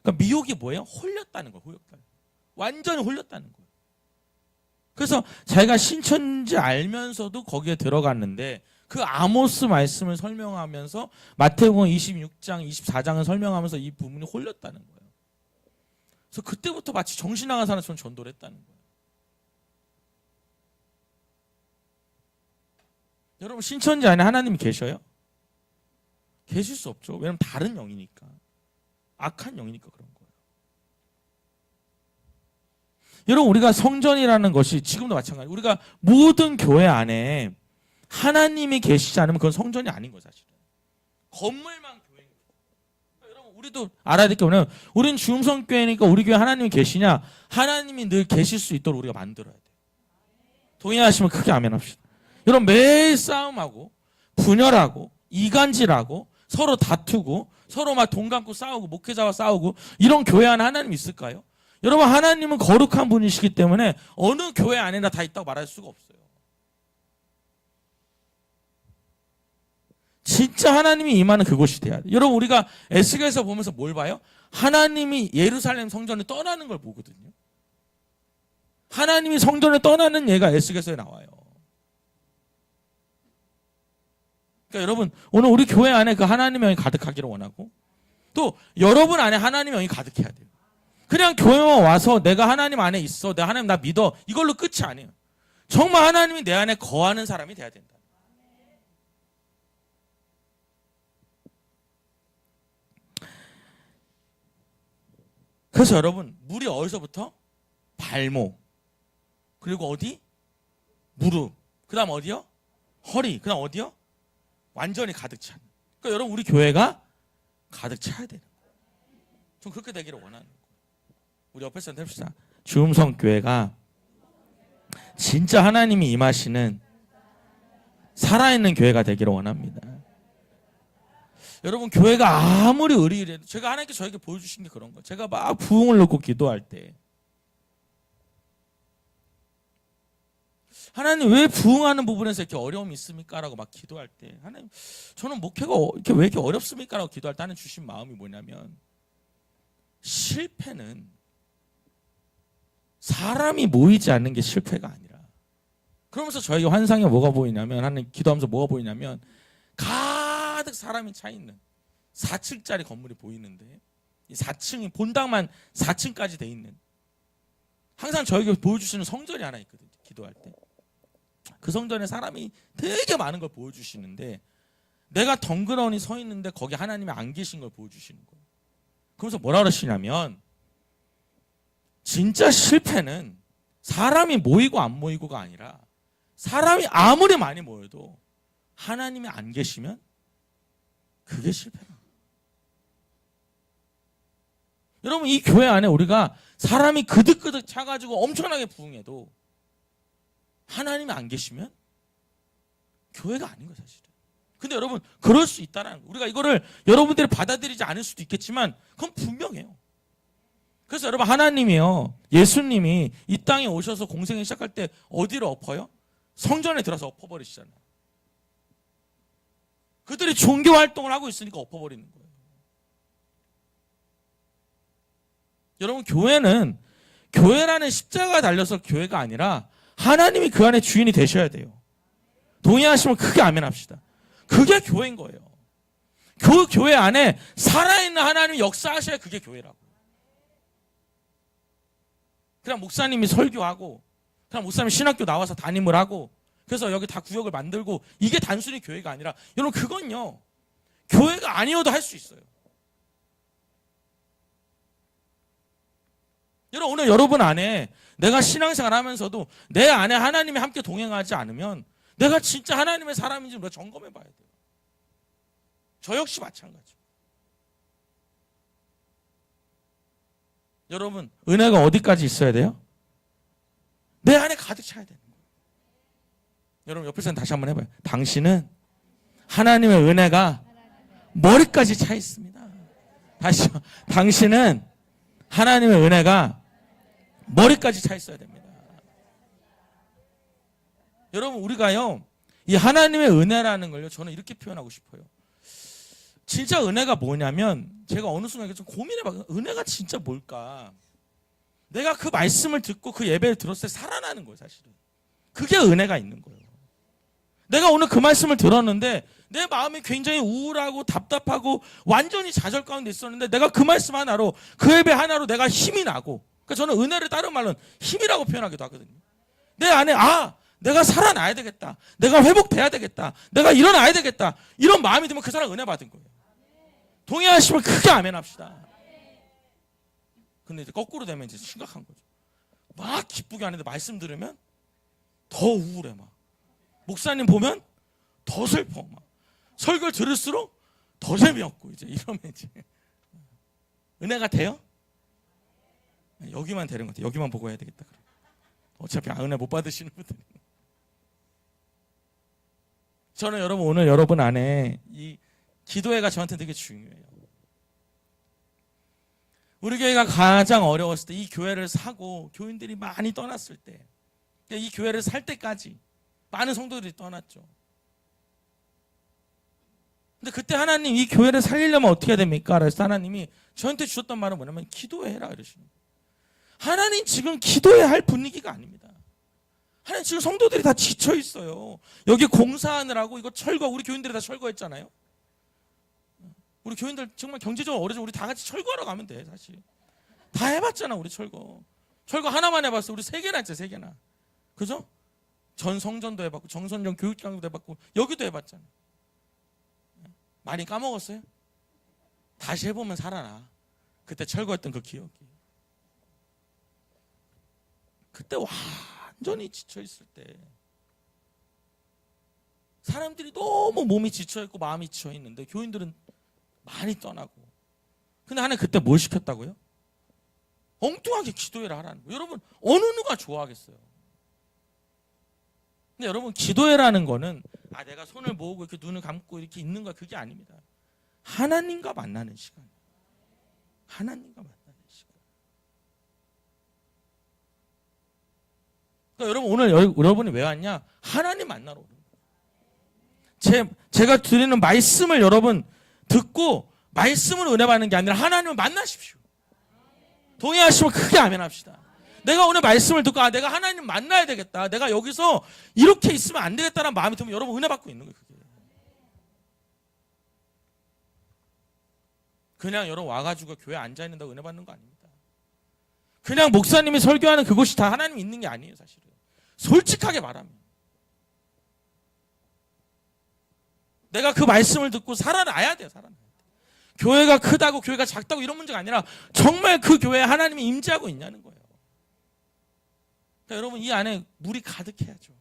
그러니까 미혹이 뭐예요? 홀렸다는 거예요. 홀렸다는. 완전히 홀렸다는 거예요. 그래서 자기가 신천지 알면서도 거기에 들어갔는데 그 아모스 말씀을 설명하면서 마태복음 26장, 24장을 설명하면서 이 부분이 홀렸다는 거예요. 그래서 그때부터 마치 정신 나간 사람처럼 전도를 했다는 거예요. 여러분 신천지 안에 하나님이 계셔요? 계실 수 없죠. 왜냐하면 다른 영이니까. 악한 영이니까 그런 거예요. 여러분 우리가 성전이라는 것이 지금도 마찬가지예요. 우리가 모든 교회 안에 하나님이 계시지 않으면 그건 성전이 아닌 거예요. 사실은. 건물만 교회인 거예요. 여러분 우리도 알아야 될 게 뭐냐면 우리는 중성교회니까 우리 교회 하나님이 계시냐? 하나님이 늘 계실 수 있도록 우리가 만들어야 돼요. 동의하시면 크게 아멘 합시다. 여러분 매일 싸움하고 분열하고 이간질하고 서로 다투고 서로 막 돈 갖고 싸우고 목회자와 싸우고 이런 교회 안에 하나님 있을까요? 여러분 하나님은 거룩한 분이시기 때문에 어느 교회 안에나 다 있다고 말할 수가 없어요. 진짜 하나님이 임하는 그곳이 돼야 돼요. 여러분 우리가 에스겔서 보면서 뭘 봐요? 하나님이 예루살렘 성전을 떠나는 걸 보거든요. 하나님이 성전을 떠나는 예가 에스겔서에 나와요. 그러니까 여러분 오늘 우리 교회 안에 그 하나님의 영이 가득하기를 원하고 또 여러분 안에 하나님의 영이 가득해야 돼요. 그냥 교회만 와서 내가 하나님 안에 있어, 내가 하나님 나 믿어 이걸로 끝이 아니에요. 정말 하나님이 내 안에 거하는 사람이 돼야 된다. 그래서 여러분 물이 어디서부터? 발목, 그리고 어디? 무릎, 그 다음 어디요? 허리, 그 다음 어디요? 완전히 가득 찬. 그러니까 여러분 우리 교회가 가득 차야 돼요. 좀 그렇게 되기를 원하는 거예요. 우리 옆에서 해봅시다. 주음성 교회가 진짜 하나님이 임하시는 살아있는 교회가 되기를 원합니다. 여러분 교회가 아무리 의리의리해도 제가 하나님께 저에게 보여주신 게 그런 거예요. 제가 막 부흥을 놓고 기도할 때 하나님 왜 부흥하는 부분에서 이렇게 어려움이 있습니까? 라고 막 기도할 때 하나님 저는 목회가 이렇게 왜 이렇게 어렵습니까? 라고 기도할 때 하나님 주신 마음이 뭐냐면 실패는 사람이 모이지 않는 게 실패가 아니라 그러면서 저에게 환상에 뭐가 보이냐면, 하나님 기도하면서 뭐가 보이냐면, 가득 사람이 차 있는 4층짜리 건물이 보이는데, 이 4층이 본당만 4층까지 돼 있는, 항상 저에게 보여주시는 성전이 하나 있거든요. 기도할 때 그 성전에 사람이 되게 많은 걸 보여주시는데, 내가 덩그러니 서 있는데 거기 하나님이 안 계신 걸 보여주시는 거예요. 그러면서 뭐라 그러시냐면, 진짜 실패는 사람이 모이고 안 모이고가 아니라, 사람이 아무리 많이 모여도 하나님이 안 계시면 그게 실패다. 여러분, 이 교회 안에 우리가 사람이 그득그득 차가지고 엄청나게 부흥해도 하나님이 안 계시면 교회가 아닌 거예요, 사실은. 근데 여러분, 그럴 수 있다는 거. 우리가 이거를 여러분들이 받아들이지 않을 수도 있겠지만 그건 분명해요. 그래서 여러분, 하나님이요, 예수님이 이 땅에 오셔서 공생을 시작할 때 어디로 엎어요? 성전에 들어서 엎어버리시잖아요. 그들이 종교 활동을 하고 있으니까 엎어버리는 거예요. 여러분, 교회는 교회라는 십자가가 달려서 교회가 아니라 하나님이 그 안에 주인이 되셔야 돼요. 동의하시면 크게 아멘 합시다. 그게 교회인 거예요. 그 교회 안에 살아있는 하나님이 역사하셔야 그게 교회라고. 그냥 목사님이 설교하고, 그냥 목사님이 신학교 나와서 담임을 하고, 그래서 여기 다 구역을 만들고, 이게 단순히 교회가 아니라, 여러분, 그건요, 교회가 아니어도 할 수 있어요. 여러분, 오늘 여러분 안에 내가 신앙생활 하면서도 내 안에 하나님이 함께 동행하지 않으면 내가 진짜 하나님의 사람인지 우리가 점검해 봐야 돼요. 저 역시 마찬가지. 여러분, 은혜가 어디까지 있어야 돼요? 내 안에 가득 차야 되는 거예요. 여러분, 옆에 사람 다시 한번 해봐요. 당신은 하나님의 은혜가 머리까지 차 있습니다. 다시요. 당신은 하나님의 은혜가 머리까지 차 있어야 됩니다. 여러분, 우리가요, 이 하나님의 은혜라는 걸요, 저는 이렇게 표현하고 싶어요. 진짜 은혜가 뭐냐면, 제가 어느 순간 좀 고민해봐요. 은혜가 진짜 뭘까? 내가 그 말씀을 듣고 그 예배를 들었을 때 살아나는 거예요, 사실은. 그게 은혜가 있는 거예요. 내가 오늘 그 말씀을 들었는데 내 마음이 굉장히 우울하고 답답하고 완전히 좌절 가운데 있었는데, 내가 그 말씀 하나로, 그 예배 하나로 내가 힘이 나고, 그러니까 저는 은혜를 다른 말로는 힘이라고 표현하기도 하거든요. 내 안에 내가 살아나야 되겠다, 내가 회복돼야 되겠다, 내가 일어나야 되겠다, 이런 마음이 들면 그 사람 은혜 받은 거예요. 동의하시면 크게 아멘 합시다. 근데 이제 거꾸로 되면 이제 심각한 거죠. 막 기쁘게 하는데 말씀 들으면 더 우울해. 막 목사님 보면 더 슬퍼. 막 설교를 들을수록 더 재미없고, 이제 이러면 이제 은혜가 돼요? 여기만 되는 것 같아요. 여기만 보고 해야 되겠다. 그럼. 어차피 은혜 못 받으시는 분들. 저는 여러분, 오늘 여러분 안에 이 기도회가 저한테 되게 중요해요. 우리 교회가 가장 어려웠을 때, 이 교회를 사고 교인들이 많이 떠났을 때, 이 교회를 살 때까지 많은 성도들이 떠났죠. 근데 그때 하나님, 이 교회를 살리려면 어떻게 해야 됩니까? 그래서 하나님이 저한테 주셨던 말은 뭐냐면, 기도해라 이러시는 거예요. 하나님 지금 기도해야 할 분위기가 아닙니다. 하나님 지금 성도들이 다 지쳐 있어요. 여기 공사하느라고, 이거 철거, 우리 교인들이 다 철거했잖아요. 우리 교인들 정말 경제적으로 어려져, 우리 다 같이 철거하러 가면 돼. 사실 다 해봤잖아. 우리 철거 하나만 해봤어. 우리 3개나 했죠. 3개나. 그죠? 전 성전도 해봤고, 정선전 교육장도 해봤고, 여기도 해봤잖아. 많이 까먹었어요? 다시 해보면 살아나. 그때 철거했던 그 기억이. 그때 완전히 지쳐있을 때, 사람들이 너무 몸이 지쳐있고 마음이 지쳐있는데 교인들은 많이 떠나고. 근데 하나님 그때 뭘 시켰다고요? 엉뚱하게 기도해라 하라는 거예요. 여러분, 어느 누가 좋아하겠어요? 근데 여러분, 기도해라는 거는 내가 손을 모으고 이렇게 눈을 감고 이렇게 있는 거, 그게 아닙니다. 하나님과 만나는 시간. 하나님과 만나는 시간. 그러니까 여러분, 오늘 여러분이 왜 왔냐? 하나님 만나러 오는 거예요. 제가 드리는 말씀을 여러분 듣고 말씀으로 은혜 받는 게 아니라 하나님을 만나십시오. 동의하시면 크게 아멘 합시다. 내가 오늘 말씀을 듣고 내가 하나님 만나야 되겠다. 내가 여기서 이렇게 있으면 안 되겠다는 마음이 들면 여러분 은혜 받고 있는 거예요. 그게. 그냥 여러분 와가지고 교회 앉아있는다고 은혜 받는 거 아닙니다. 그냥 목사님이 설교하는 그곳이 다 하나님 있는 게 아니에요. 사실은 솔직하게 말하면 내가 그 말씀을 듣고 살아나야 돼요. 살아나야 돼요. 교회가 크다고 교회가 작다고 이런 문제가 아니라 정말 그 교회에 하나님이 임재하고 있냐는 거예요. 그러니까 여러분 이 안에 물이 가득해야죠.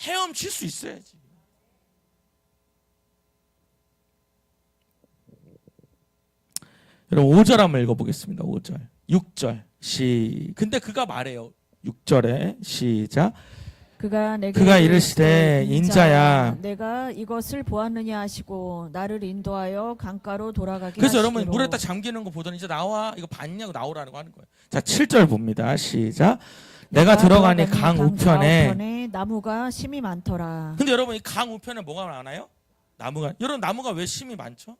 헤엄칠 수 있어야지. 여러분 5절 한번 읽어보겠습니다. 5절 6절 근데 그가 말해요. 6절에 시작. 그가 이르시되 인자야 내가 이것을 보았느냐 하시고 나를 인도하여 강가로 돌아가게 그래서 하시기로. 여러분 물에다 잠기는 거 보더니 이제 나와 이거 봤냐고 나오라고 하는 거예요. 자 7절 봅니다. 시작. 내가 들어가니 강 우편에 나무가 심이 많더라. 근데 여러분 이 강 우편에 뭐가 많아요? 나무가. 여러분 나무가 왜 심이 많죠?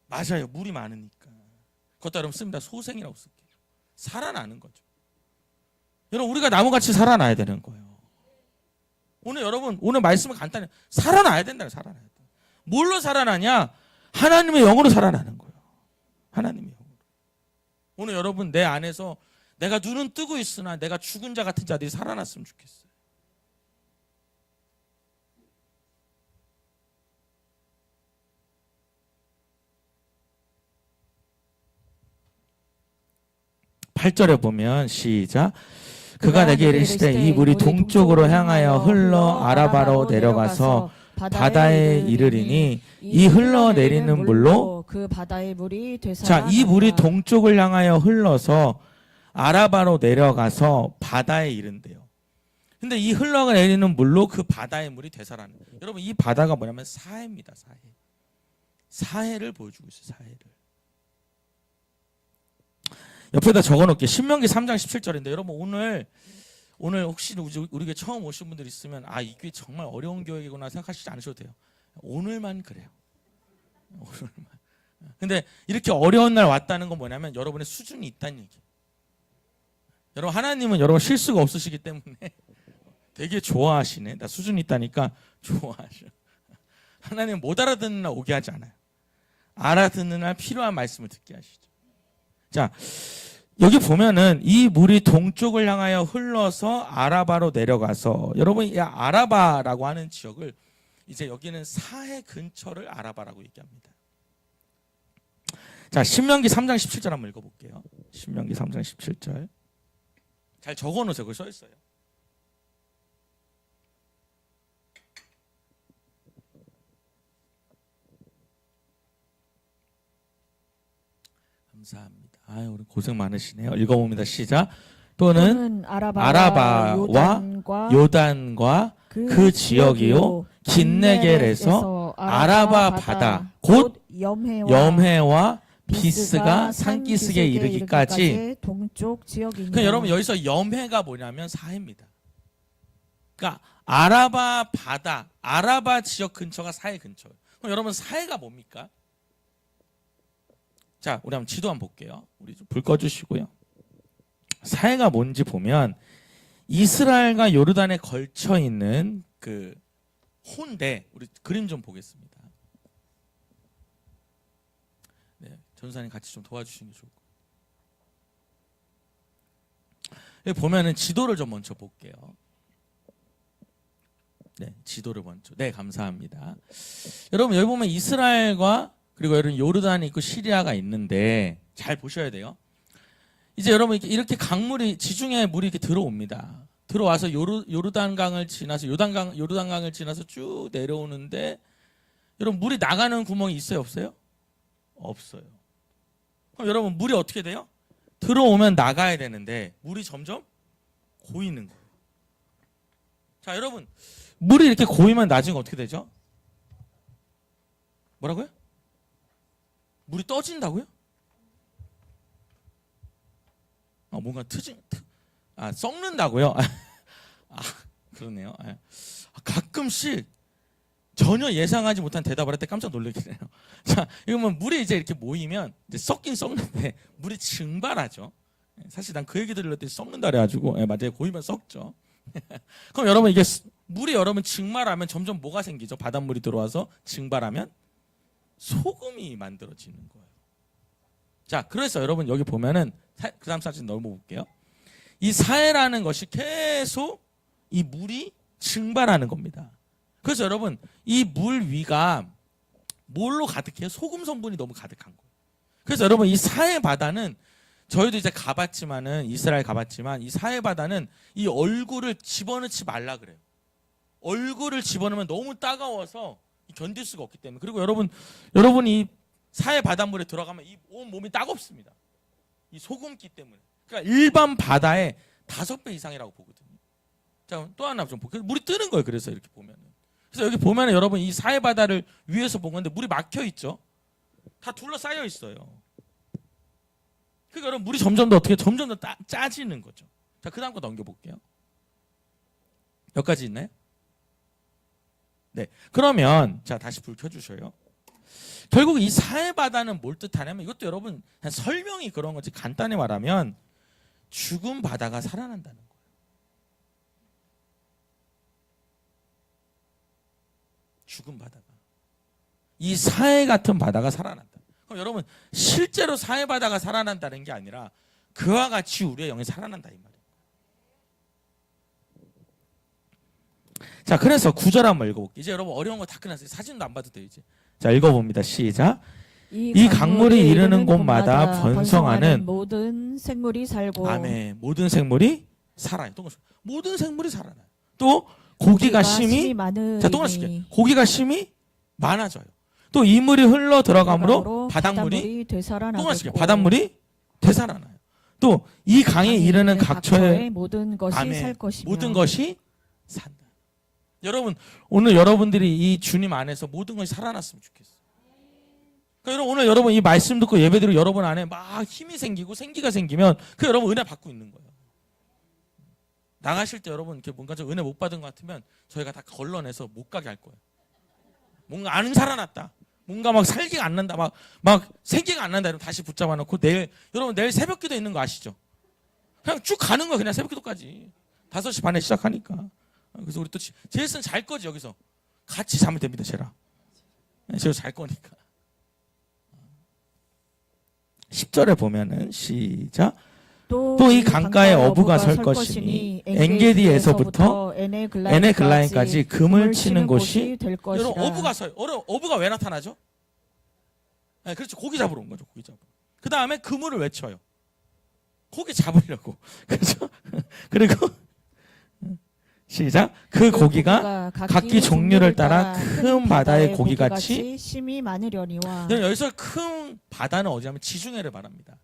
맞아요. 물이 많으니까. 그것도 여러분 씁니다. 소생이라고 쓸게요. 살아나는 거죠. 여러분 우리가 나무같이 살아나야 되는 거예요. 오늘 여러분 오늘 말씀은 간단해. 살아나야 된다는 살아나야 돼. 뭘로 살아나냐? 하나님의 영으로 살아나는 거예요. 하나님의 영으로. 오늘 여러분 내 안에서 내가 눈은 뜨고 있으나 내가 죽은 자 같은 자들이 살아났으면 좋겠어요. 팔절에 보면 시작. 그가 내게 이르시되 이 물이 동쪽으로 향하여 흘러 아라바로 내려가서 바다에 이르리니 이 흘러내리는 물로 그 바다의 물이 자, 이 물이 동쪽을 향하여 흘러서 아라바로 내려가서 바다에 이른대요. 근데 이 흘러내리는 물로 그 바다의 물이 되살아나는 거예요. 여러분 이 바다가 뭐냐면 사해입니다. 사해. 사해를 보여주고 있어요. 사해를. 옆에다 적어놓을게요. 신명기 3장 17절인데 여러분 오늘 혹시 우리 교회 처음 오신 분들 있으면 이 교회 정말 어려운 교회구나 생각하시지 않으셔도 돼요. 오늘만 그래요. 오늘만. 근데 이렇게 어려운 날 왔다는 건 뭐냐면 여러분의 수준이 있다는 얘기예요. 여러분 하나님은 여러분 실수가 없으시기 때문에 되게 좋아하시네. 나 수준이 있다니까 좋아하셔. 하나님은 못 알아듣는 날 오게 하지 않아요. 알아듣는 날 필요한 말씀을 듣게 하시죠. 자, 여기 보면은 이 물이 동쪽을 향하여 흘러서 아라바로 내려가서 여러분 이 아라바라고 하는 지역을 이제 여기는 사해 근처를 아라바라고 얘기합니다. 자, 신명기 3장 17절 한번 읽어볼게요. 신명기 3장 17절 잘 적어놓으세요. 거기 써있어요. 감사합니다. 오늘 고생 많으시네요. 읽어봅니다. 시작. 또는 아라바와 요단과 그 지역이요 긴네겔에서 아라바 바다 곧 염해와 비스가 산기슭에 이르기까지 동쪽 지역입니다. 그러니까 여러분 여기서 염해가 뭐냐면 사해입니다. 그러니까 아라바 바다, 아라바 지역 근처가 사해 근처예요. 그럼 여러분 사해가 뭡니까? 자, 우리 한번 지도 한번 볼게요. 우리 좀 불 꺼주시고요. 사해가 뭔지 보면 이스라엘과 요르단에 걸쳐 있는 그 호인데 우리 그림 좀 보겠습니다. 네, 전사님 같이 좀 도와주시는 게 좋을 것 같아요. 여기 보면은 지도를 좀 먼저 볼게요. 네, 지도를 먼저. 네, 감사합니다. 여러분 여기 보면 이스라엘과 그리고 여러분 요르단이 있고 시리아가 있는데 잘 보셔야 돼요. 이제 여러분 이렇게 강물이 지중해 물이 이렇게 들어옵니다. 들어와서 요르단강을 지나서 요르단강을 지나서 쭉 내려오는데 여러분 물이 나가는 구멍이 있어요, 없어요? 없어요. 그럼 여러분 물이 어떻게 돼요? 들어오면 나가야 되는데 물이 점점 고이는 거예요. 자, 여러분 물이 이렇게 고이면 나중에 어떻게 되죠? 뭐라고요? 물이 떠진다고요? 뭔가 썩는다고요? 그러네요. 가끔씩 전혀 예상하지 못한 대답을 할 때 깜짝 놀라긴 해요. 자, 이러면 물이 이제 이렇게 모이면 이제 썩긴 썩는데 물이 증발하죠. 사실 난 그 얘기 들으려더니 썩는다 그래가지고 맞아요. 고이면 썩죠. 그럼 여러분 이게 물이 여러분 증발하면 점점 뭐가 생기죠? 바닷물이 들어와서 증발하면 소금이 만들어지는 거예요. 자, 그래서 여러분 여기 보면은 그 다음 사진 넘어볼게요. 이 사해라는 것이 계속 이 물이 증발하는 겁니다. 그래서 여러분 이 물 위가 뭘로 가득해요? 소금 성분이 너무 가득한 거예요. 그래서 여러분 이 사해 바다는 저희도 이제 가봤지만은 이스라엘 가봤지만 이 사해 바다는 이 얼굴을 집어넣지 말라 그래요. 얼굴을 집어넣으면 너무 따가워서 견딜 수가 없기 때문에. 그리고 여러분이 사해 바닷물에 들어가면 이 온 몸이 따갑습니다. 이 소금기 때문에. 그러니까 일반 바다의 5배 이상이라고 보거든요. 자, 또 하나 좀 볼게요. 물이 뜨는 거예요. 그래서 이렇게 보면은. 그래서 여기 보면은 여러분 이 사해 바다를 위에서 본 건데 물이 막혀 있죠. 다 둘러싸여 있어요. 그러니까 여러분 물이 점점 더 짜지는 거죠. 자, 그 다음 거 넘겨볼게요. 여기까지 있나요? 네. 그러면 자 다시 불 켜주셔요. 결국 이 사해 바다는 뭘 뜻하냐면 이것도 여러분 설명이 그런 거지 간단히 말하면 죽은 바다가 살아난다는 거예요. 죽은 바다가 이 사해 같은 바다가 살아난다. 그럼 여러분 실제로 사해 바다가 살아난다는 게 아니라 그와 같이 우리의 영이 살아난다 이 말이에요. 자, 그래서 9절 한번 읽어볼게요. 이제 여러분 어려운 거 다 끝났어요. 사진도 안 봐도 돼요 이제. 자, 읽어봅니다. 시작. 이 강물이 이르는 곳마다 번성하는 모든 생물이 살고. 아멘. 모든 생물이 살아요. 또 모든 생물이 살아나요. 또 고기가 심히 자, 또 하나씩 고기가 심히 많아져요. 또 이 물이 흘러 들어가므로 바닷물이 또 하나씩 바닷물이 되살아나요. 또 이 강에 이르는 각처의 모든 것이 아멘. 살 것이며 모든 것이 산다. 여러분 오늘 여러분들이 이 주님 안에서 모든 것이 살아났으면 좋겠어요. 그러니까 오늘 여러분 이 말씀 듣고 예배드리고 여러분 안에 막 힘이 생기고 생기가 생기면 그 여러분 은혜 받고 있는 거예요. 나가실 때 여러분 이렇게 뭔가 좀 은혜 못 받은 것 같으면 저희가 다 걸러내서 못 가게 할 거예요. 뭔가 안 살아났다. 뭔가 막 살기가 안 난다. 막 생기가 안 난다. 이러면 다시 붙잡아 놓고 여러분 내일 새벽기도 있는 거 아시죠? 그냥 쭉 가는 거예요. 그냥 새벽기도까지. 5시 반에 시작하니까. 그래서 우리 또 제이슨 잘 거지 여기서. 같이 자면 됩니다. 제가 잘 거니까. 10절에 보면은 시작. 또 이 강가에 어부가 설 것이니 엔게디에서부터 에네글라임까지 금을 치는 곳이 될 것이라. 여러분 어부가 서요. 어부가 왜 나타나죠? 네, 그렇죠. 고기 잡으러 온 거죠. 고기 잡으러. 그 다음에 그물을 외쳐요. 고기 잡으려고. 그렇죠? 그리고 시작. 그 고기가 각기 종류를 따라 큰 바다의 고기같이 심이 많으려니와. 여기서 큰 바다는 어디냐면 지중해를 말합니다.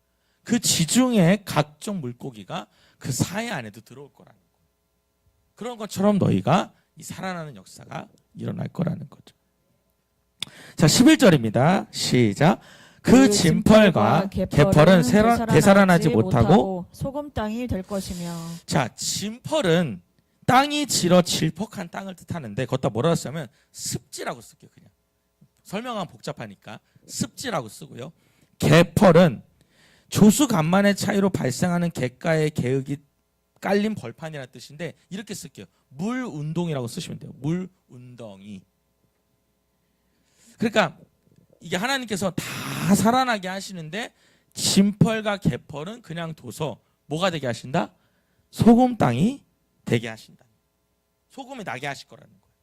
그 지중해 각종 물고기가 그 사해 안에도 들어올 거라는 거예요. 그런 것처럼 너희가 이 살아나는 역사가 일어날 거라는 거죠. 자, 11절입니다. 시작. 그 진펄과 개펄은 되살아나지 못하고 소금 땅이 될 것이며. 자, 진펄은 땅이 질어 질퍽한 땅을 뜻하는데 걷다 뭐라고 쓰면 습지라고 쓸게요. 그냥 설명하면 복잡하니까 습지라고 쓰고요. 개펄은 조수간만의 차이로 발생하는 갯가의 개흙이 깔린 벌판이라는 뜻인데 이렇게 쓸게요. 물운동이라고 쓰시면 돼요. 물운덩이. 그러니까 이게 하나님께서 다 살아나게 하시는데 진펄과 개펄은 그냥 둬서 뭐가 되게 하신다? 소금 땅이 되게 하신다. 소금이 나게 하실 거라는 거예요.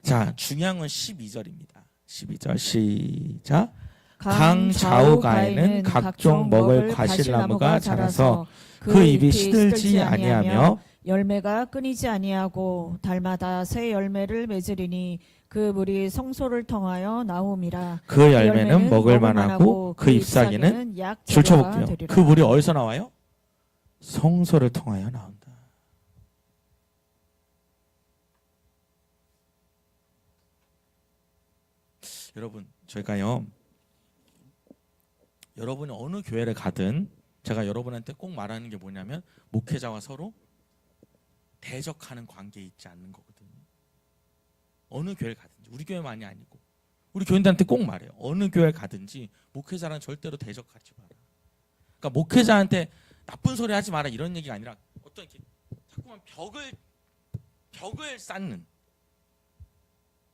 자, 중요한 건 12절입니다. 12절 시작. 강 좌우가에는 각종 먹을 과실나무가 자라서 그 잎이 시들지 아니하며 열매가 끊이지 아니하고 달마다 새 열매를 맺으리니 그 물이 성소를 통하여 나옴이라. 그 열매는 먹을 만하고 그 잎사귀는 줄쳐볼게요. 그 물이 어디서 나와요? 성소를 통하여 나온다. 여러분 저희가요 여러분이 어느 교회를 가든 제가 여러분한테 꼭 말하는 게 뭐냐면 목회자와 서로 대적하는 관계에 있지 않는 거거든요. 어느 교회를 가든지 우리 교회만이 아니고 우리 교인들한테 꼭 말해요. 어느 교회 가든지 목회자랑 절대로 대적하지 마라. 그러니까 목회자한테 나쁜 소리 하지 마라 이런 얘기가 아니라 어떤 이렇게 자꾸만 벽을 쌓는.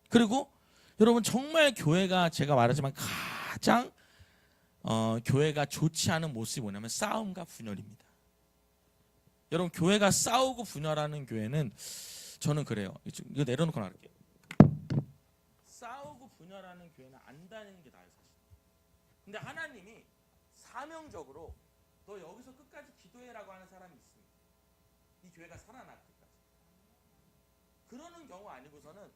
그리고 여러분 정말 교회가 제가 말하지만 가장 교회가 좋지 않은 모습이 뭐냐면 싸움과 분열입니다. 여러분 교회가 싸우고 분열하는 교회는 저는 그래요. 이거 내려놓고 나갈게요. 싸우고 분열하는 교회는 안 다니는 게 나아요 사실. 근데 하나님이 사명적으로 너 여기서 끝까지 기도해라고 하는 사람이 있습니다. 이 교회가 살아날 때까지. 그러는 경우 아니고서는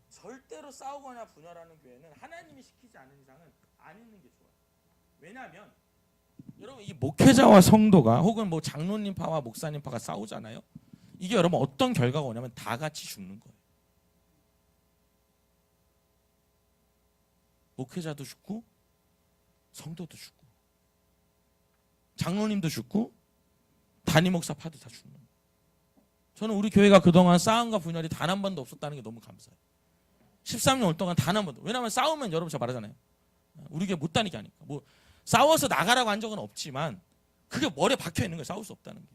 절대로 싸우거나 분열하는 교회는 하나님이 시키지 않은 이상은 안 있는 게 좋아요. 왜냐하면 여러분 이 목회자와 성도가 혹은 뭐 장로님파와 목사님파가 싸우잖아요. 이게 여러분 어떤 결과가 오냐면 다 같이 죽는 거예요. 목회자도 죽고 성도도 죽고 장로님도 죽고 담임 목사파도 다 죽는 거예요. 저는 우리 교회가 그동안 싸움과 분열이 단 한 번도 없었다는 게 너무 감사해요. 13년 동안 단 한 번도. 왜냐하면 싸우면 여러분 제가 말하잖아요. 우리 교회 못 다니게 하니까. 뭐 싸워서 나가라고 한 적은 없지만 그게 머리에 박혀 있는 거예요. 싸울 수 없다는 게.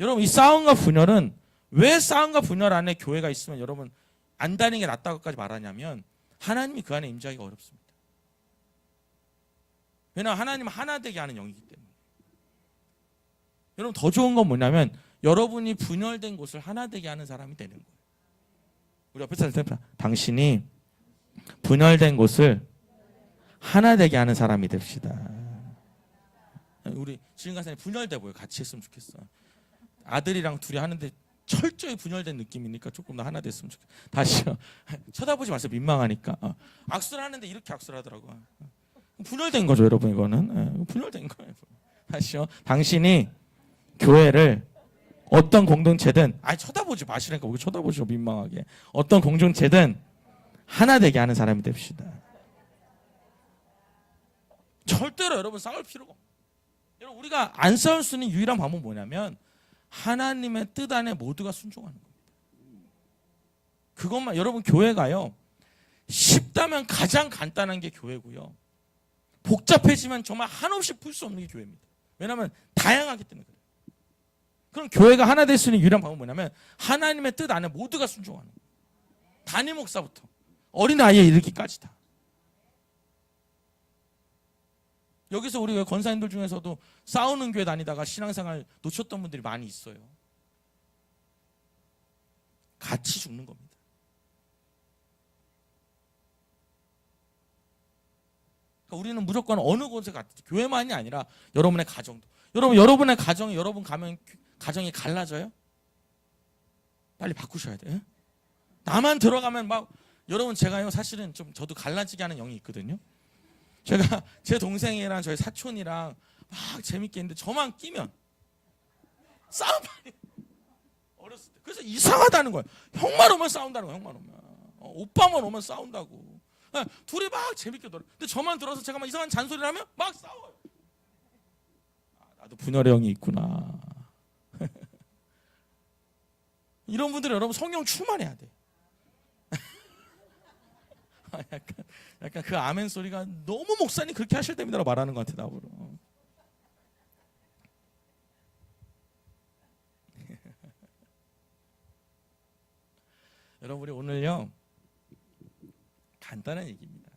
여러분 이 싸움과 분열은 왜 싸움과 분열 안에 교회가 있으면 여러분 안 다니는 게 낫다고까지 말하냐면 하나님이 그 안에 임재하기가 어렵습니다. 왜냐하면 하나님은 하나 되게 하는 영이기 때문에. 여러분 더 좋은 건 뭐냐면 여러분이 분열된 곳을 하나 되게 하는 사람이 되는 거예요. 우리 옆에 사람 당신이 분열된 곳을 하나 되게 하는 사람이 됩시다. 우리 지금 가사님 분열돼 보여. 같이 했으면 좋겠어. 아들이랑 둘이 하는데 철저히 분열된 느낌이니까 조금 더 하나 됐으면 좋겠어. 다시요. 쳐다보지 마세요. 민망하니까. 악수를 하는데 이렇게 악수를 하더라고. 분열된 거죠, 여러분. 이거는 분열된 거예요. 다시요. 당신이 교회를 어떤 공동체든 쳐다보지 마시라니까 왜 쳐다보죠 민망하게. 어떤 공동체든 하나 되게 하는 사람이 됩시다. 절대로 여러분 싸울 필요가 없어요. 여러분 우리가 안 싸울 수 있는 유일한 방법은 뭐냐면 하나님의 뜻 안에 모두가 순종하는 겁니다. 그것만. 여러분 교회가요 쉽다면 가장 간단한 게 교회고요 복잡해지면 정말 한없이 풀 수 없는 게 교회입니다. 왜냐하면 다양하기 때문에 그래요. 그럼 교회가 하나 될 수 있는 유일한 방법은 뭐냐면 하나님의 뜻 안에 모두가 순종하는 거예요. 담임 목사부터 어린아이에 이르기까지 다. 여기서 우리 권사님들 중에서도 싸우는 교회 다니다가 신앙생활 놓쳤던 분들이 많이 있어요. 같이 죽는 겁니다. 그러니까 우리는 무조건 어느 곳에 교회만이 아니라 여러분의 가정도. 여러분의 가정이 여러분 가면 가정이 갈라져요? 빨리 바꾸셔야 돼요. 나만 들어가면 막 여러분 제가요 사실은 좀 저도 갈라지게 하는 영이 있거든요. 제가 제 동생이랑 저희 사촌이랑 막 재밌게 했는데 저만 끼면 싸움 많이 어렸을 때. 그래서 이상하다는 거예요. 형만 오면 싸운다는 거예요. 형만 오면. 오빠만 오면 싸운다고. 둘이 막 재밌게 놀아. 근데 저만 들어서 제가 막 이상한 잔소리를 하면 막 싸워요. 나도 분열의 영이 있구나. 이런 분들은 여러분 성령 충만해야 돼. 약간 그 아멘 소리가 너무 목사님 그렇게 하실 때입니다라고 말하는 것 같아 나보러. 여러분 우리 오늘요 간단한 얘기입니다.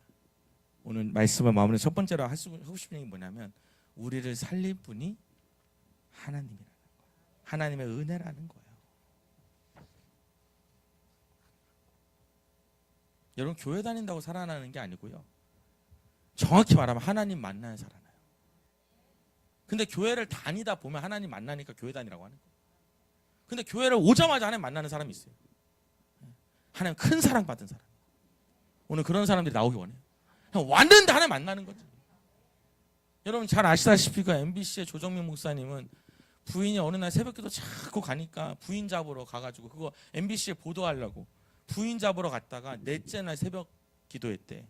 오늘 말씀을 마무리 첫 번째로 하고 싶은 얘기 뭐냐면 우리를 살릴 분이 하나님이라는 거예요. 하나님의 은혜라는 거예요. 여러분 교회 다닌다고 살아나는 게 아니고요. 정확히 말하면 하나님 만나야 살아나요. 근데 교회를 다니다 보면 하나님 만나니까 교회 다니라고 하는 거예요. 근데 교회를 오자마자 하나님 만나는 사람이 있어요. 하나님 큰 사랑 받은 사람. 오늘 그런 사람들이 나오기 원해요. 왔는데 하나님 만나는 거죠. 여러분 잘 아시다시피 그 MBC의 조정민 목사님은 부인이 어느 날 새벽기도 자꾸 가니까 부인 잡으러 가가지고 그거 MBC에 보도하려고 부인 잡으러 갔다가 넷째 날 새벽 기도했대.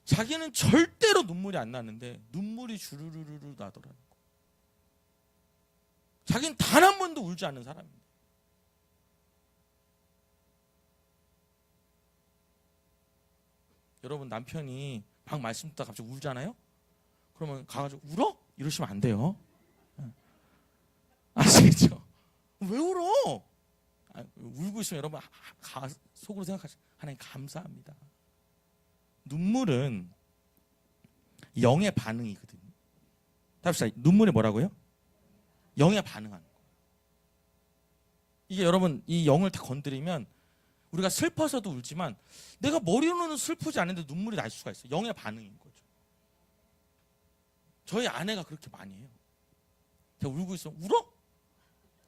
자기는 절대로 눈물이 안 나는데 눈물이 주르르르 나더라는 거. 자기는 단 한 번도 울지 않는 사람입니다. 여러분 남편이 막 말씀 듣다가 갑자기 울잖아요. 그러면 가가지고 울어? 이러시면 안 돼요. 아시겠죠? 왜 울어? 울고 있으면 여러분 속으로 생각하시 하나님 감사합니다. 눈물은 영의 반응이거든요. 답시다. 눈물이 뭐라고요? 영에 반응하는 거. 이게 여러분 이 영을 다 건드리면 우리가 슬퍼서도 울지만 내가 머리로는 슬프지 않은데 눈물이 날 수가 있어요. 영의 반응인 거죠. 저희 아내가 그렇게 많이 해요. 제가 울고 있으면 울어?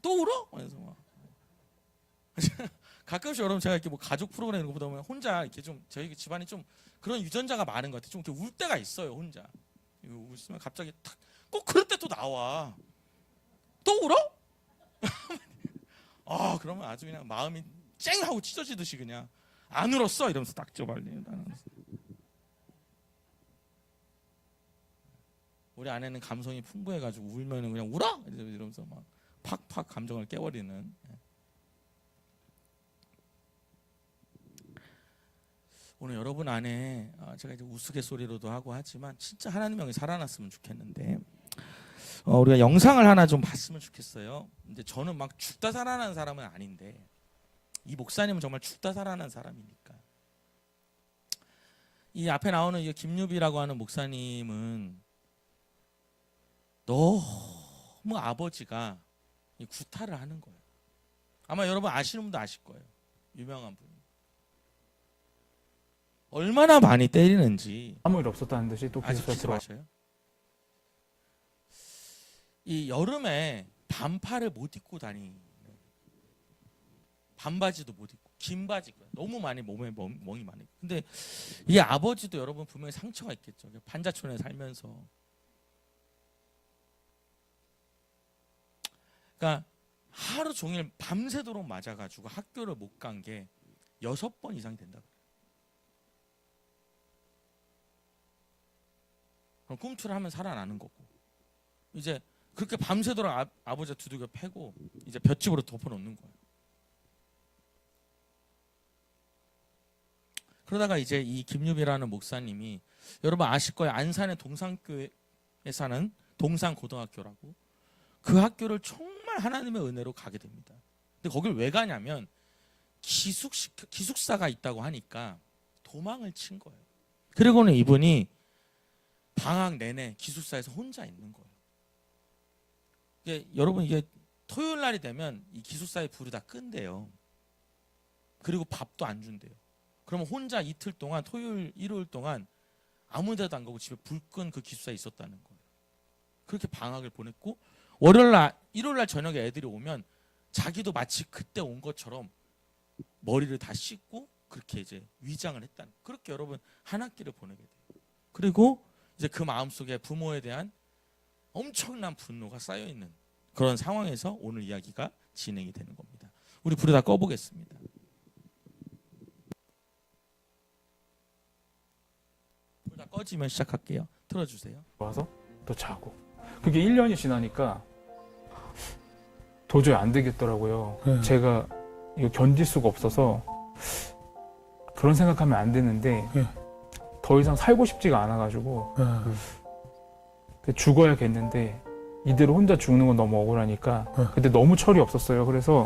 또 울어? 그래서 막 가끔씩 여러분 제가 이렇게 뭐 가족 프로그램 이런 거 보다 보면 혼자 이렇게 좀 저희 집안이 좀 그런 유전자가 많은 것 같아요. 좀 이렇게 울 때가 있어요. 혼자 웃으면 갑자기 탁 꼭 그럴 때 또 나와. 또 울어? 아 그러면 아주 그냥 마음이 쨍 하고 찢어지듯이 그냥 안 울었어 이러면서 딱 쪄발려요. 우리 아내는 감성이 풍부해가지고 울면은 그냥 울어 이러면서 막 팍팍 감정을 깨버리는. 오늘 여러분 안에 제가 이제 우스갯소리로도 하고 하지만 진짜 하나님의 영이 살아났으면 좋겠는데 우리가 영상을 하나 좀 봤으면 좋겠어요. 근데 저는 막 죽다 살아난 사람은 아닌데 이 목사님은 정말 죽다 살아난 사람이니까. 이 앞에 나오는 이 김유비라고 하는 목사님은 너무 아버지가 구타를 하는 거예요. 아마 여러분 아시는 분도 아실 거예요. 유명한 분. 얼마나 많이 때리는지. 아무 일 없었다는 듯이 또 아직 기숙사 들어와. 기억하셔요? 이 여름에 반팔을 못 입고 다니는, 반바지도 못 입고 긴 바지 너무 많이 몸에 멍이 많이. 근데 이 아버지도 여러분 분명히 상처가 있겠죠. 반자촌에 살면서. 그러니까 하루 종일 밤새도록 맞아가지고 학교를 못 간 게 6번 이상이 된다. 그럼 꿈틀을 하면 살아나는 거고. 이제 그렇게 밤새도록 아버지가 두들겨 패고 이제 볏짚으로 덮어놓는 거예요. 그러다가 이제 이 김유비라는 목사님이 여러분 아실 거예요. 안산의 동산교회에 사는 동산고등학교라고. 그 학교를 정말 하나님의 은혜로 가게 됩니다. 근데 거길 왜 가냐면 기숙사가 있다고 하니까 도망을 친 거예요. 그리고는 이분이 방학 내내 기숙사에서 혼자 있는 거예요. 여러분 이게 토요일 날이 되면 이 기숙사의 불이 다 끈대요. 그리고 밥도 안 준대요. 그러면 혼자 이틀 동안 토요일 일요일 동안 아무 데도 안 가고 집에 불 끈 그 기숙사에 있었다는 거예요. 그렇게 방학을 보냈고 월요일 날 일요일 날 저녁에 애들이 오면 자기도 마치 그때 온 것처럼 머리를 다 씻고 그렇게 이제 위장을 했다는. 그렇게 여러분 한 학기를 보내게 돼요. 그리고 이제 그 마음속에 부모에 대한 엄청난 분노가 쌓여 있는 그런 상황에서 오늘 이야기가 진행이 되는 겁니다. 우리 불을 다 꺼보겠습니다. 불 다 꺼지면 시작할게요. 틀어주세요. 와서 또 자고. 그게 1년이 지나니까 도저히 안 되겠더라고요. 제가 이거 견딜 수가 없어서 그런 생각하면 안 되는데 더 이상 살고 싶지가 않아가지고 죽어야겠는데 이대로 혼자 죽는 건 너무 억울하니까 그때 너무 철이 없었어요. 그래서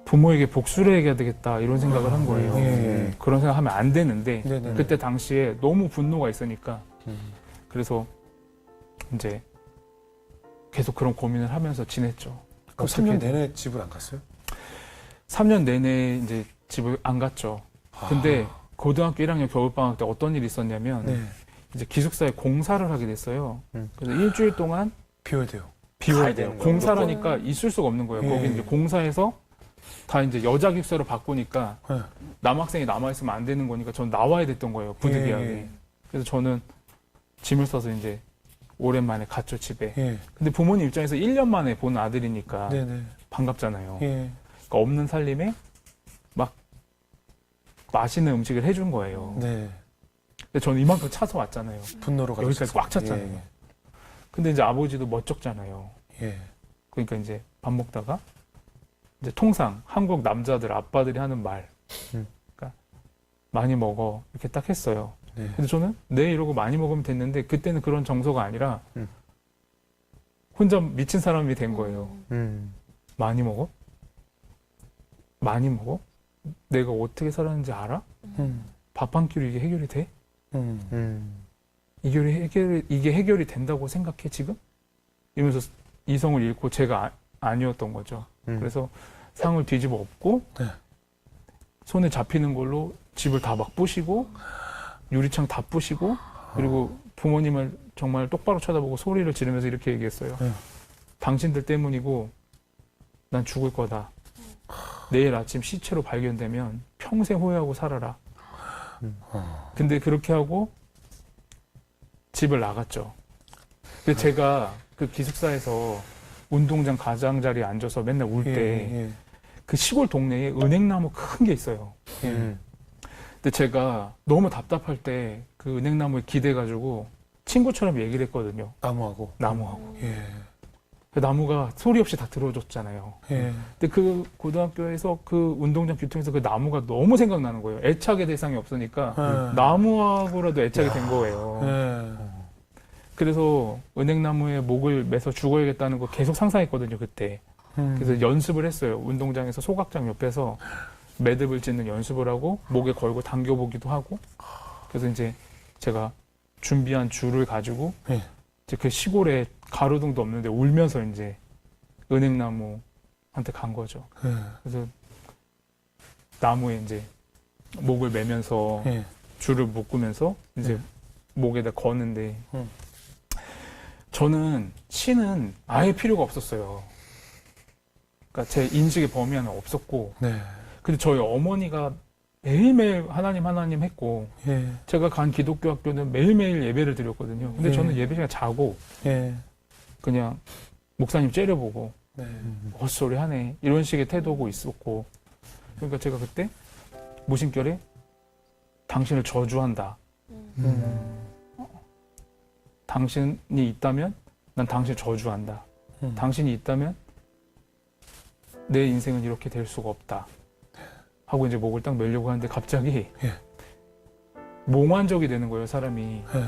부모에게 복수를 해야 되겠다 이런 생각을 한 거예요. 그런 생각하면 안 되는데 그때 당시에 너무 분노가 있으니까 그래서 이제 계속 그런 고민을 하면서 지냈죠. 그럼 3년 내내 집을 안 갔어요? 3년 내내 이제 집을 안 갔죠. 근데 고등학교 1학년 겨울방학 때 어떤 일이 있었냐면 이제 기숙사에 공사를 하게 됐어요. 그래서 일주일 동안 비워야 돼요. 비워야 돼요. 공사라니까 있을 수가 없는 거예요. 거기 이제 공사에서 다 이제 여자 기숙사로 바꾸니까 남학생이 남아있으면 안 되는 거니까 전 나와야 됐던 거예요. 부득이하게. 그래서 저는 짐을 싸서 이제 오랜만에 갔죠, 집에. 근데 부모님 입장에서 1년 만에 본 아들이니까 반갑잖아요. 그러니까 없는 살림에 막 맛있는 음식을 해준 거예요. 근데 저는 이만큼 차서 왔잖아요. 분노로 여기까지 꽉 찼잖아요. 근데 이제 아버지도 멋쩍잖아요. 그러니까 이제 밥 먹다가 이제 통상 한국 남자들 아빠들이 하는 말, 그러니까 많이 먹어. 이렇게 딱 했어요. 네. 근데 저는 네 이러고 많이 먹으면 됐는데 그때는 그런 정서가 아니라 혼자 미친 사람이 된 거예요. 많이 먹어? 많이 먹어? 내가 어떻게 살았는지 알아? 밥 한 끼로 이게 해결이 돼? 이게 해결이 된다고 생각해 지금? 이러면서 이성을 잃고 제가 아니었던 거죠. 그래서 상을 뒤집어 엎고 네. 손에 잡히는 걸로 집을 다 막 부시고 유리창 다 부시고 그리고 부모님을 정말 똑바로 쳐다보고 소리를 지르면서 이렇게 얘기했어요. 네. 당신들 때문이고 난 죽을 거다. 내일 아침 시체로 발견되면 평생 후회하고 살아라. 근데 그렇게 하고 집을 나갔죠. 근데 제가 그 기숙사에서 운동장 가장자리에 앉아서 맨날 울 때 그 시골 동네에 은행나무 큰 게 있어요. 근데 제가 너무 답답할 때 그 은행나무에 기대가지고 친구처럼 얘기를 했거든요. 나무하고. 예. 그 나무가 소리 없이 다 들어줬잖아요. 예. 근데 그 고등학교에서 그 운동장 규통에서 그 나무가 너무 생각나는 거예요. 애착의 대상이 없으니까 나무하고라도 애착이 된 거예요. 예. 그래서 은행나무에 목을 매서 죽어야겠다는 거 계속 상상했거든요, 그때. 그래서 연습을 했어요. 운동장에서 소각장 옆에서 매듭을 짓는 연습을 하고 목에 걸고 당겨보기도 하고. 그래서 이제 제가 준비한 줄을 가지고 예. 이제 그 시골에 가로등도 없는데 울면서 이제 은행나무한테 간 거죠. 예. 그래서 나무에 이제 목을 매면서 예. 줄을 묶으면서 이제 목에다 거는데 음. 저는 신은 아예 필요가 없었어요. 그러니까 제 인식의 범위 안에 없었고 네. 근데 저희 어머니가 매일매일 하나님 했고 예. 제가 간 기독교 학교는 매일매일 예배를 드렸거든요. 근데 예. 저는 예배 시간 자고 예. 그냥 목사님 째려보고 네. 헛소리 하네 이런 식의 태도고 있었고 그러니까 제가 그때 무심결에 당신을 저주한다. 당신이 있다면 난 당신을 저주한다. 당신이 있다면 내 인생은 이렇게 될 수가 없다. 하고 이제 목을 딱 매려고 하는데 갑자기 예. 몽환적이 되는 거예요, 사람이. 예.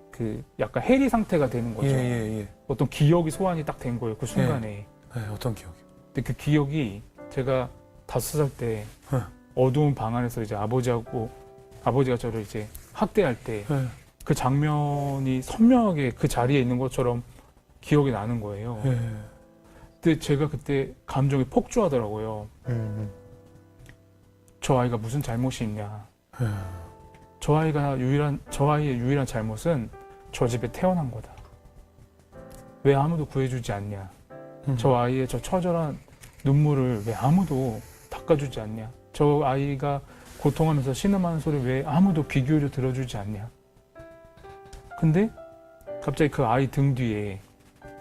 그 약간 해리 상태가 되는 거죠. 예. 어떤 기억이 소환이 딱 된 거예요, 그 순간에. 네, 어떤 기억이? 근데 그 기억이 제가 5살 때 어두운 방 안에서 이제 아버지가 저를 이제 학대할 때 그 장면이 선명하게 그 자리에 있는 것처럼 기억이 나는 거예요. 예. 근데 제가 그때 감정이 폭주하더라고요. 저 아이가 무슨 잘못이 있냐. 저 아이의 유일한 잘못은 저 집에 태어난 거다. 왜 아무도 구해주지 않냐. 저 아이의 저 처절한 눈물을 왜 아무도 닦아주지 않냐. 저 아이가 고통하면서 신음하는 소리 왜 아무도 귀 기울여 들어주지 않냐. 근데 갑자기 그 아이 등 뒤에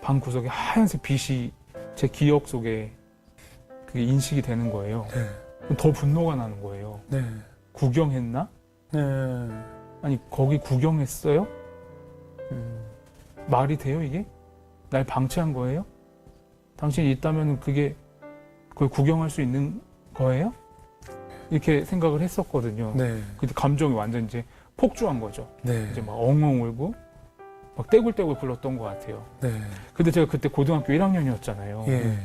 방 구석에 하얀색 빛이 제 기억 속에 그게 인식이 되는 거예요. 네. 더 분노가 나는 거예요. 네. 구경했나? 네. 아니 거기 구경했어요? 말이 돼요 이게? 날 방치한 거예요? 당신이 있다면 그걸 구경할 수 있는 거예요? 이렇게 생각을 했었거든요. 네. 근데 감정이 완전 이제 폭주한 거죠. 네. 이제 막 엉엉 울고 막 떼굴떼굴 불렀던 것 같아요. 네. 근데 제가 그때 고등학교 1학년이었잖아요. 예.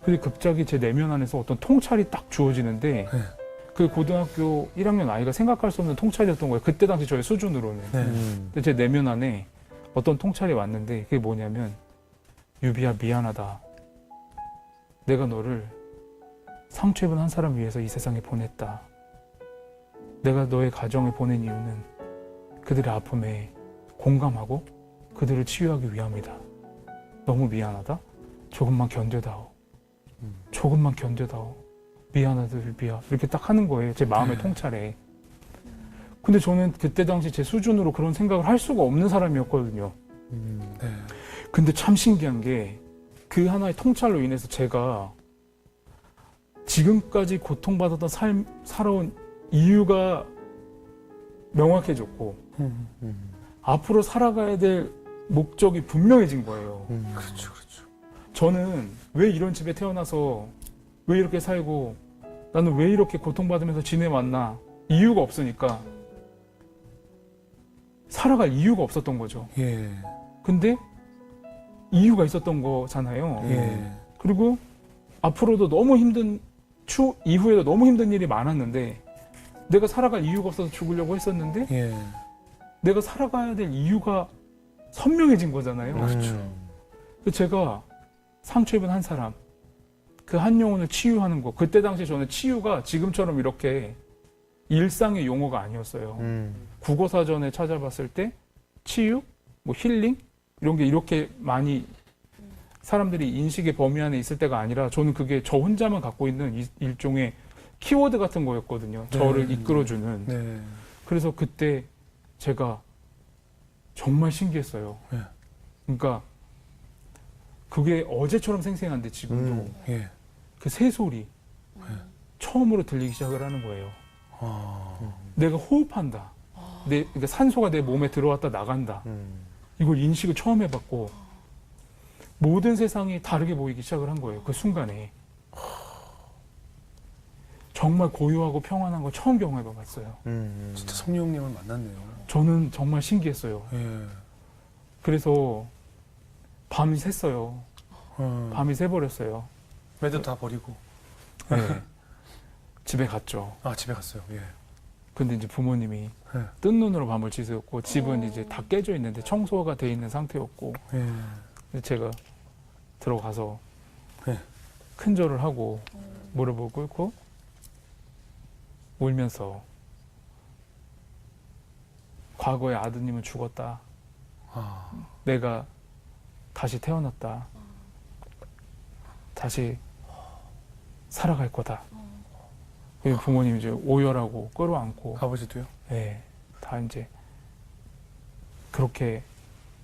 근데 갑자기 제 내면 안에서 어떤 통찰이 딱 주어지는데 네. 그 고등학교 1학년 아이가 생각할 수 없는 통찰이었던 거예요. 그때 당시 저의 수준으로는. 네. 근데 제 내면 안에 어떤 통찰이 왔는데 그게 뭐냐면 유비야 미안하다. 내가 너를 상처 입은 한 사람 위해서 이 세상에 보냈다. 내가 너의 가정에 보낸 이유는 그들의 아픔에 공감하고 그들을 치유하기 위함이다. 너무 미안하다. 조금만 견뎌다오. 조금만 견뎌다오. 미안하다 유비야. 이렇게 딱 하는 거예요. 제 마음의 통찰에. 근데 저는 그때 당시 제 수준으로 그런 생각을 할 수가 없는 사람이었거든요. 네. 근데 참 신기한 게 그 하나의 통찰로 인해서 제가 지금까지 고통받았던 살아온 이유가 명확해졌고 앞으로 살아가야 될 목적이 분명해진 거예요. 그렇죠, 그렇죠. 저는 왜 이런 집에 태어나서 왜 이렇게 살고 나는 왜 이렇게 고통받으면서 지내왔나 이유가 없으니까 살아갈 이유가 없었던 거죠. 예. 근데 이유가 있었던 거잖아요. 예. 그리고 앞으로도 너무 힘든 이후에도 너무 힘든 일이 많았는데 내가 살아갈 이유가 없어서 죽으려고 했었는데 예. 내가 살아가야 될 이유가 선명해진 거잖아요. 그렇죠. 그래서 제가 상처 입은 한 사람, 그 한 영혼을 치유하는 거. 그때 당시 저는 치유가 지금처럼 이렇게 일상의 용어가 아니었어요. 국어 사전에 찾아봤을 때 치유, 뭐 힐링 이런 게 이렇게 많이 사람들이 인식의 범위 안에 있을 때가 아니라 저는 그게 저 혼자만 갖고 있는 일종의 키워드 같은 거였거든요. 네. 저를 이끌어주는. 네. 그래서 그때 제가 정말 신기했어요. 네. 그러니까 그게 어제처럼 생생한데 지금도 예. 그 새소리 처음으로 들리기 시작을 하는 거예요. 아. 내가 호흡한다. 그러니까 산소가 내 몸에 들어왔다 나간다. 이걸 인식을 처음 해봤고 모든 세상이 다르게 보이기 시작을 한 거예요. 그 순간에. 정말 고요하고 평안한 걸 처음 경험해봤어요. 진짜 성령님을 만났네요. 저는 정말 신기했어요. 예. 그래서 밤이 샜어요. 밤이 새버렸어요. 애들 다 버리고. 네. 집에 갔죠. 아, 집에 갔어요. 예. 근데 이제 부모님이 네. 뜬 눈으로 밤을 지새웠고 집은 이제 다 깨져 있는데 청소가 돼 있는 상태였고 예. 제가 들어가서 네. 큰절을 하고 무릎을 꿇고 울면서 과거의 아드님은 죽었다. 아. 내가 다시 태어났다. 다시 살아갈 거다. 그리고 부모님이 이제 오열하고 끌어안고 아버지도요? 네, 다 이제 그렇게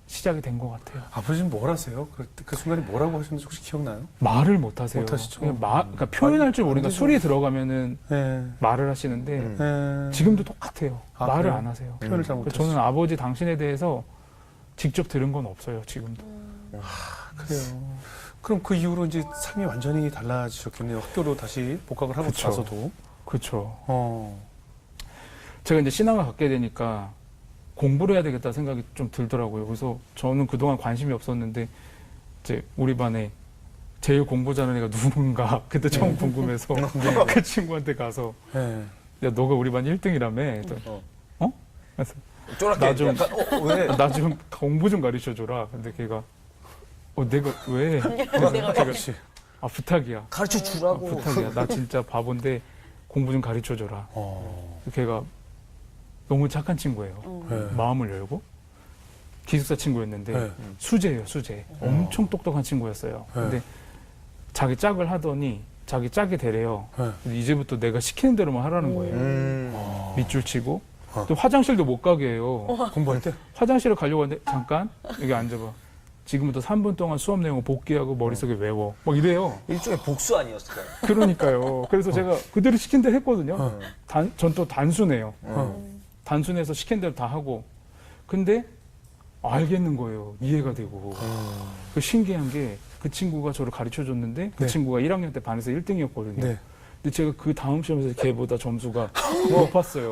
시작이 된 것 같아요. 아버지는 뭘 하세요? 그 순간에 뭐라고 하셨는지 혹시 기억나요? 말을 못 하세요. 못 하시죠? 그러니까 표현할 줄 모르니까 술이 들어가면은 예. 말을 하시는데 예. 지금도 똑같아요. 아, 말을 그래요? 안 하세요. 표현을 잘 그래서 못하시죠. 저는 아버지 당신에 대해서 직접 들은 건 없어요. 지금도. 그래요. 그럼 그 이후로 이제 삶이 완전히 달라지셨겠네요. 학교로 다시 복학을 하고 그쵸. 나서도. 그렇죠. 어. 제가 이제 신앙을 갖게 되니까 공부를 해야 되겠다 생각이 좀 들더라고요. 그래서 저는 그동안 관심이 없었는데 이제 우리 반에 제일 공부 잘하는 애가 누군가 그때 처음 궁금해서 그 친구한테 가서 예. 야 너가 우리 반 1등이라며. 어? 그래서 쫄았게 나 좀- 약간 왜? 나 좀 공부 좀 가르쳐줘라. 근데 걔가 내가 왜? 그렇지. 아 부탁이야. 가르쳐 주라고. 부탁이야. 나 진짜 바본데 공부 좀 가르쳐줘라. 어. 걔가 너무 착한 친구예요. 예. 마음을 열고 기숙사 친구였는데 예. 수재예요, 수재. 엄청 똑똑한 친구였어요. 네. 근데 자기 짝을 하더니 자기 짝이 되래요. 예. 근데 이제부터 내가 시키는 대로만 하라는 거예요. 어. 밑줄 치고 어. 또 화장실도 못 가게 해요. 공부할 때? 화장실을 가려고 하는데 잠깐 여기 앉아봐. 지금부터 3분 동안 수업 내용을 복기하고 머릿속에 외워. 막 이래요. 일종의 복수 아니었을까요? 그러니까요. 그래서 제가 그대로 시킨 대로 했거든요. 어. 전 또 단순해요. 어. 단순해서 시킨 대로 다 하고. 근데 알겠는 거예요. 이해가 되고. 그 신기한 게 그 친구가 저를 가르쳐 줬는데 그 네. 친구가 1학년 때 반에서 1등이었거든요. 네. 근데 제가 그 다음 시험에서 걔보다 점수가 높았어요.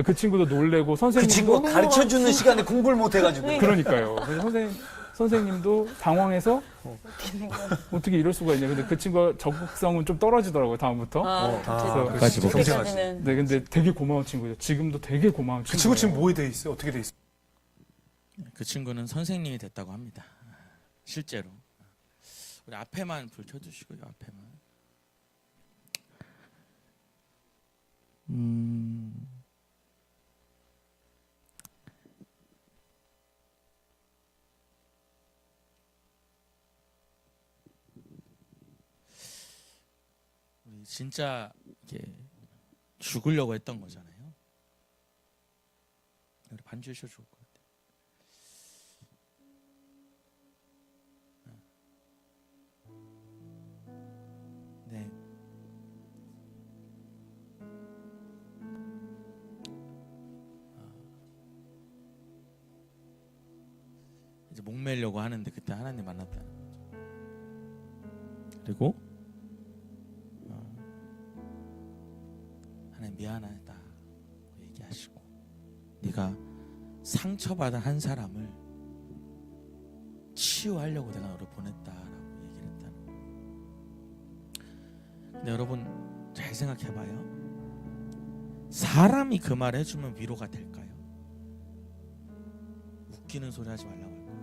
그 친구도 놀래고 그 선생님도 친구가 가르쳐 주는 시간에 공부를 못 해가지고. 그러니까요. 그래서 선생님도 당황해서 어떻게 이럴 수가 있냐. 근데 그 친구가 적극성은 좀 떨어지더라고요. 다음부터. 끝까지 못 경쟁하지. 네, 근데 되게 고마운 친구죠. 지금도 되게 고마운 친구. 그 친구 지금 뭐에 돼 있어요? 어떻게 돼 있어요? 그 친구는 선생님이 됐다고 합니다. 실제로. 우리 앞에만 불 켜주시고요. 앞에만. 우리 진짜 이게 죽으려고 했던 거잖아요. 우리 반주 주셔도 좋을 것 같아요. 네. 이제 목매려고 하는데 그때 하나님 만났다는 거죠. 그리고 하나님 미안하다 얘기하시고, 네가 상처받은 한 사람을 치유하려고 내가 너를 보냈다라고 얘기를 했다는 거예요. 근데 여러분 잘 생각해봐요. 사람이 그 말 해주면 위로가 될까요? 웃기는 소리 하지 말라고 할 거예요.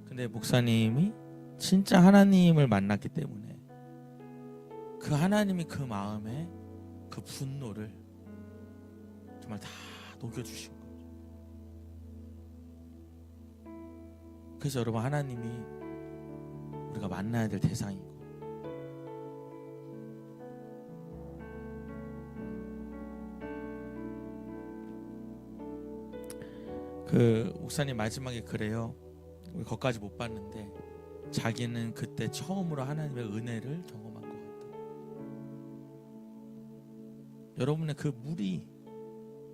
근데 목사님이 진짜 하나님을 만났기 때문에 그 하나님이 그 마음에 그 분노를 정말 다 녹여주신 거죠. 그래서 여러분, 하나님이 우리가 만나야 될 대상이고, 그 목사님 마지막에 그래요. 우리 거기까지 못 봤는데 자기는 그때 처음으로 하나님의 은혜를 경험한 것 같다. 여러분의 그 물이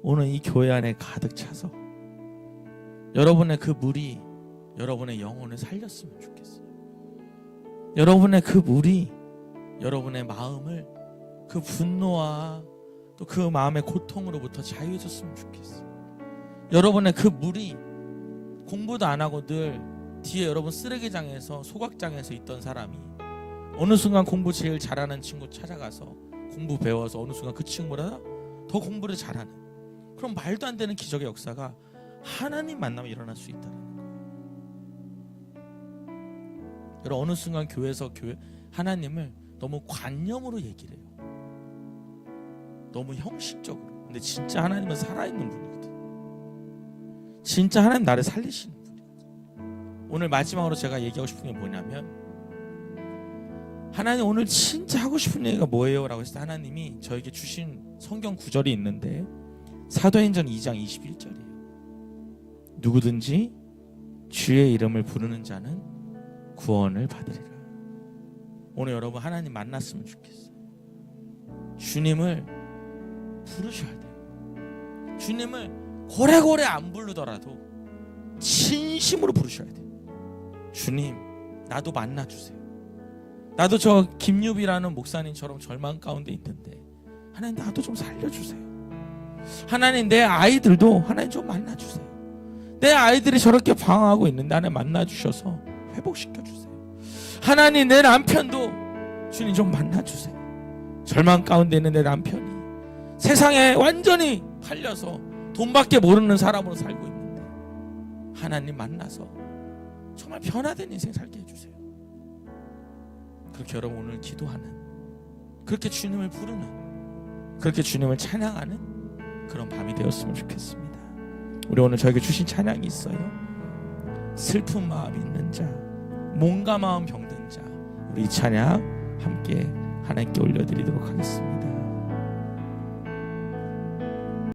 오늘 이 교회 안에 가득 차서 여러분의 그 물이 여러분의 영혼을 살렸으면 좋겠어요. 여러분의 그 물이 여러분의 마음을 그 분노와 또 그 마음의 고통으로부터 자유해졌으면 좋겠어요. 여러분의 그 물이 공부도 안 하고 늘 뒤에 여러분 쓰레기장에서 소각장에서 있던 사람이 어느 순간 공부 제일 잘하는 친구 찾아가서 공부 배워서 어느 순간 그 친구보다 더 공부를 잘하는, 그런 말도 안 되는 기적의 역사가 하나님 만나면 일어날 수 있다는 거예요. 여러분, 어느 순간 교회에서 하나님을 너무 관념으로 얘기를 해요. 너무 형식적으로. 근데 진짜 하나님은 살아있는 분이거든. 진짜 하나님 나를 살리시는 분이거든. 오늘 마지막으로 제가 얘기하고 싶은 게 뭐냐면, 하나님 오늘 진짜 하고 싶은 얘기가 뭐예요? 라고 했을 때 하나님이 저에게 주신 성경 구절이 있는데 사도행전 2장 21절이에요. 누구든지 주의 이름을 부르는 자는 구원을 받으리라. 오늘 여러분 하나님 만났으면 좋겠어요. 주님을 부르셔야 돼요. 주님을 고래고래 안 부르더라도 진심으로 부르셔야 돼요. 주님, 나도 만나주세요. 나도 저 김유비라는 목사님처럼 절망 가운데 있는데 하나님 나도 좀 살려주세요. 하나님 내 아이들도 하나님 좀 만나주세요. 내 아이들이 저렇게 방황하고 있는데 하나님 만나주셔서 회복시켜주세요. 하나님 내 남편도 주님 좀 만나주세요. 절망 가운데 있는 내 남편이 세상에 완전히 팔려서 돈밖에 모르는 사람으로 살고 있는데 하나님 만나서 정말 변화된 인생 살게 해주세요. 그렇게 여러분 오늘 기도하는, 그렇게 주님을 부르는, 그렇게 주님을 찬양하는 그런 밤이 되었으면 좋겠습니다. 우리 오늘 저에게 주신 찬양이 있어요. 슬픈 마음 있는 자, 몸과 마음 병든 자, 우리 이 찬양 함께 하나님께 올려드리도록 하겠습니다.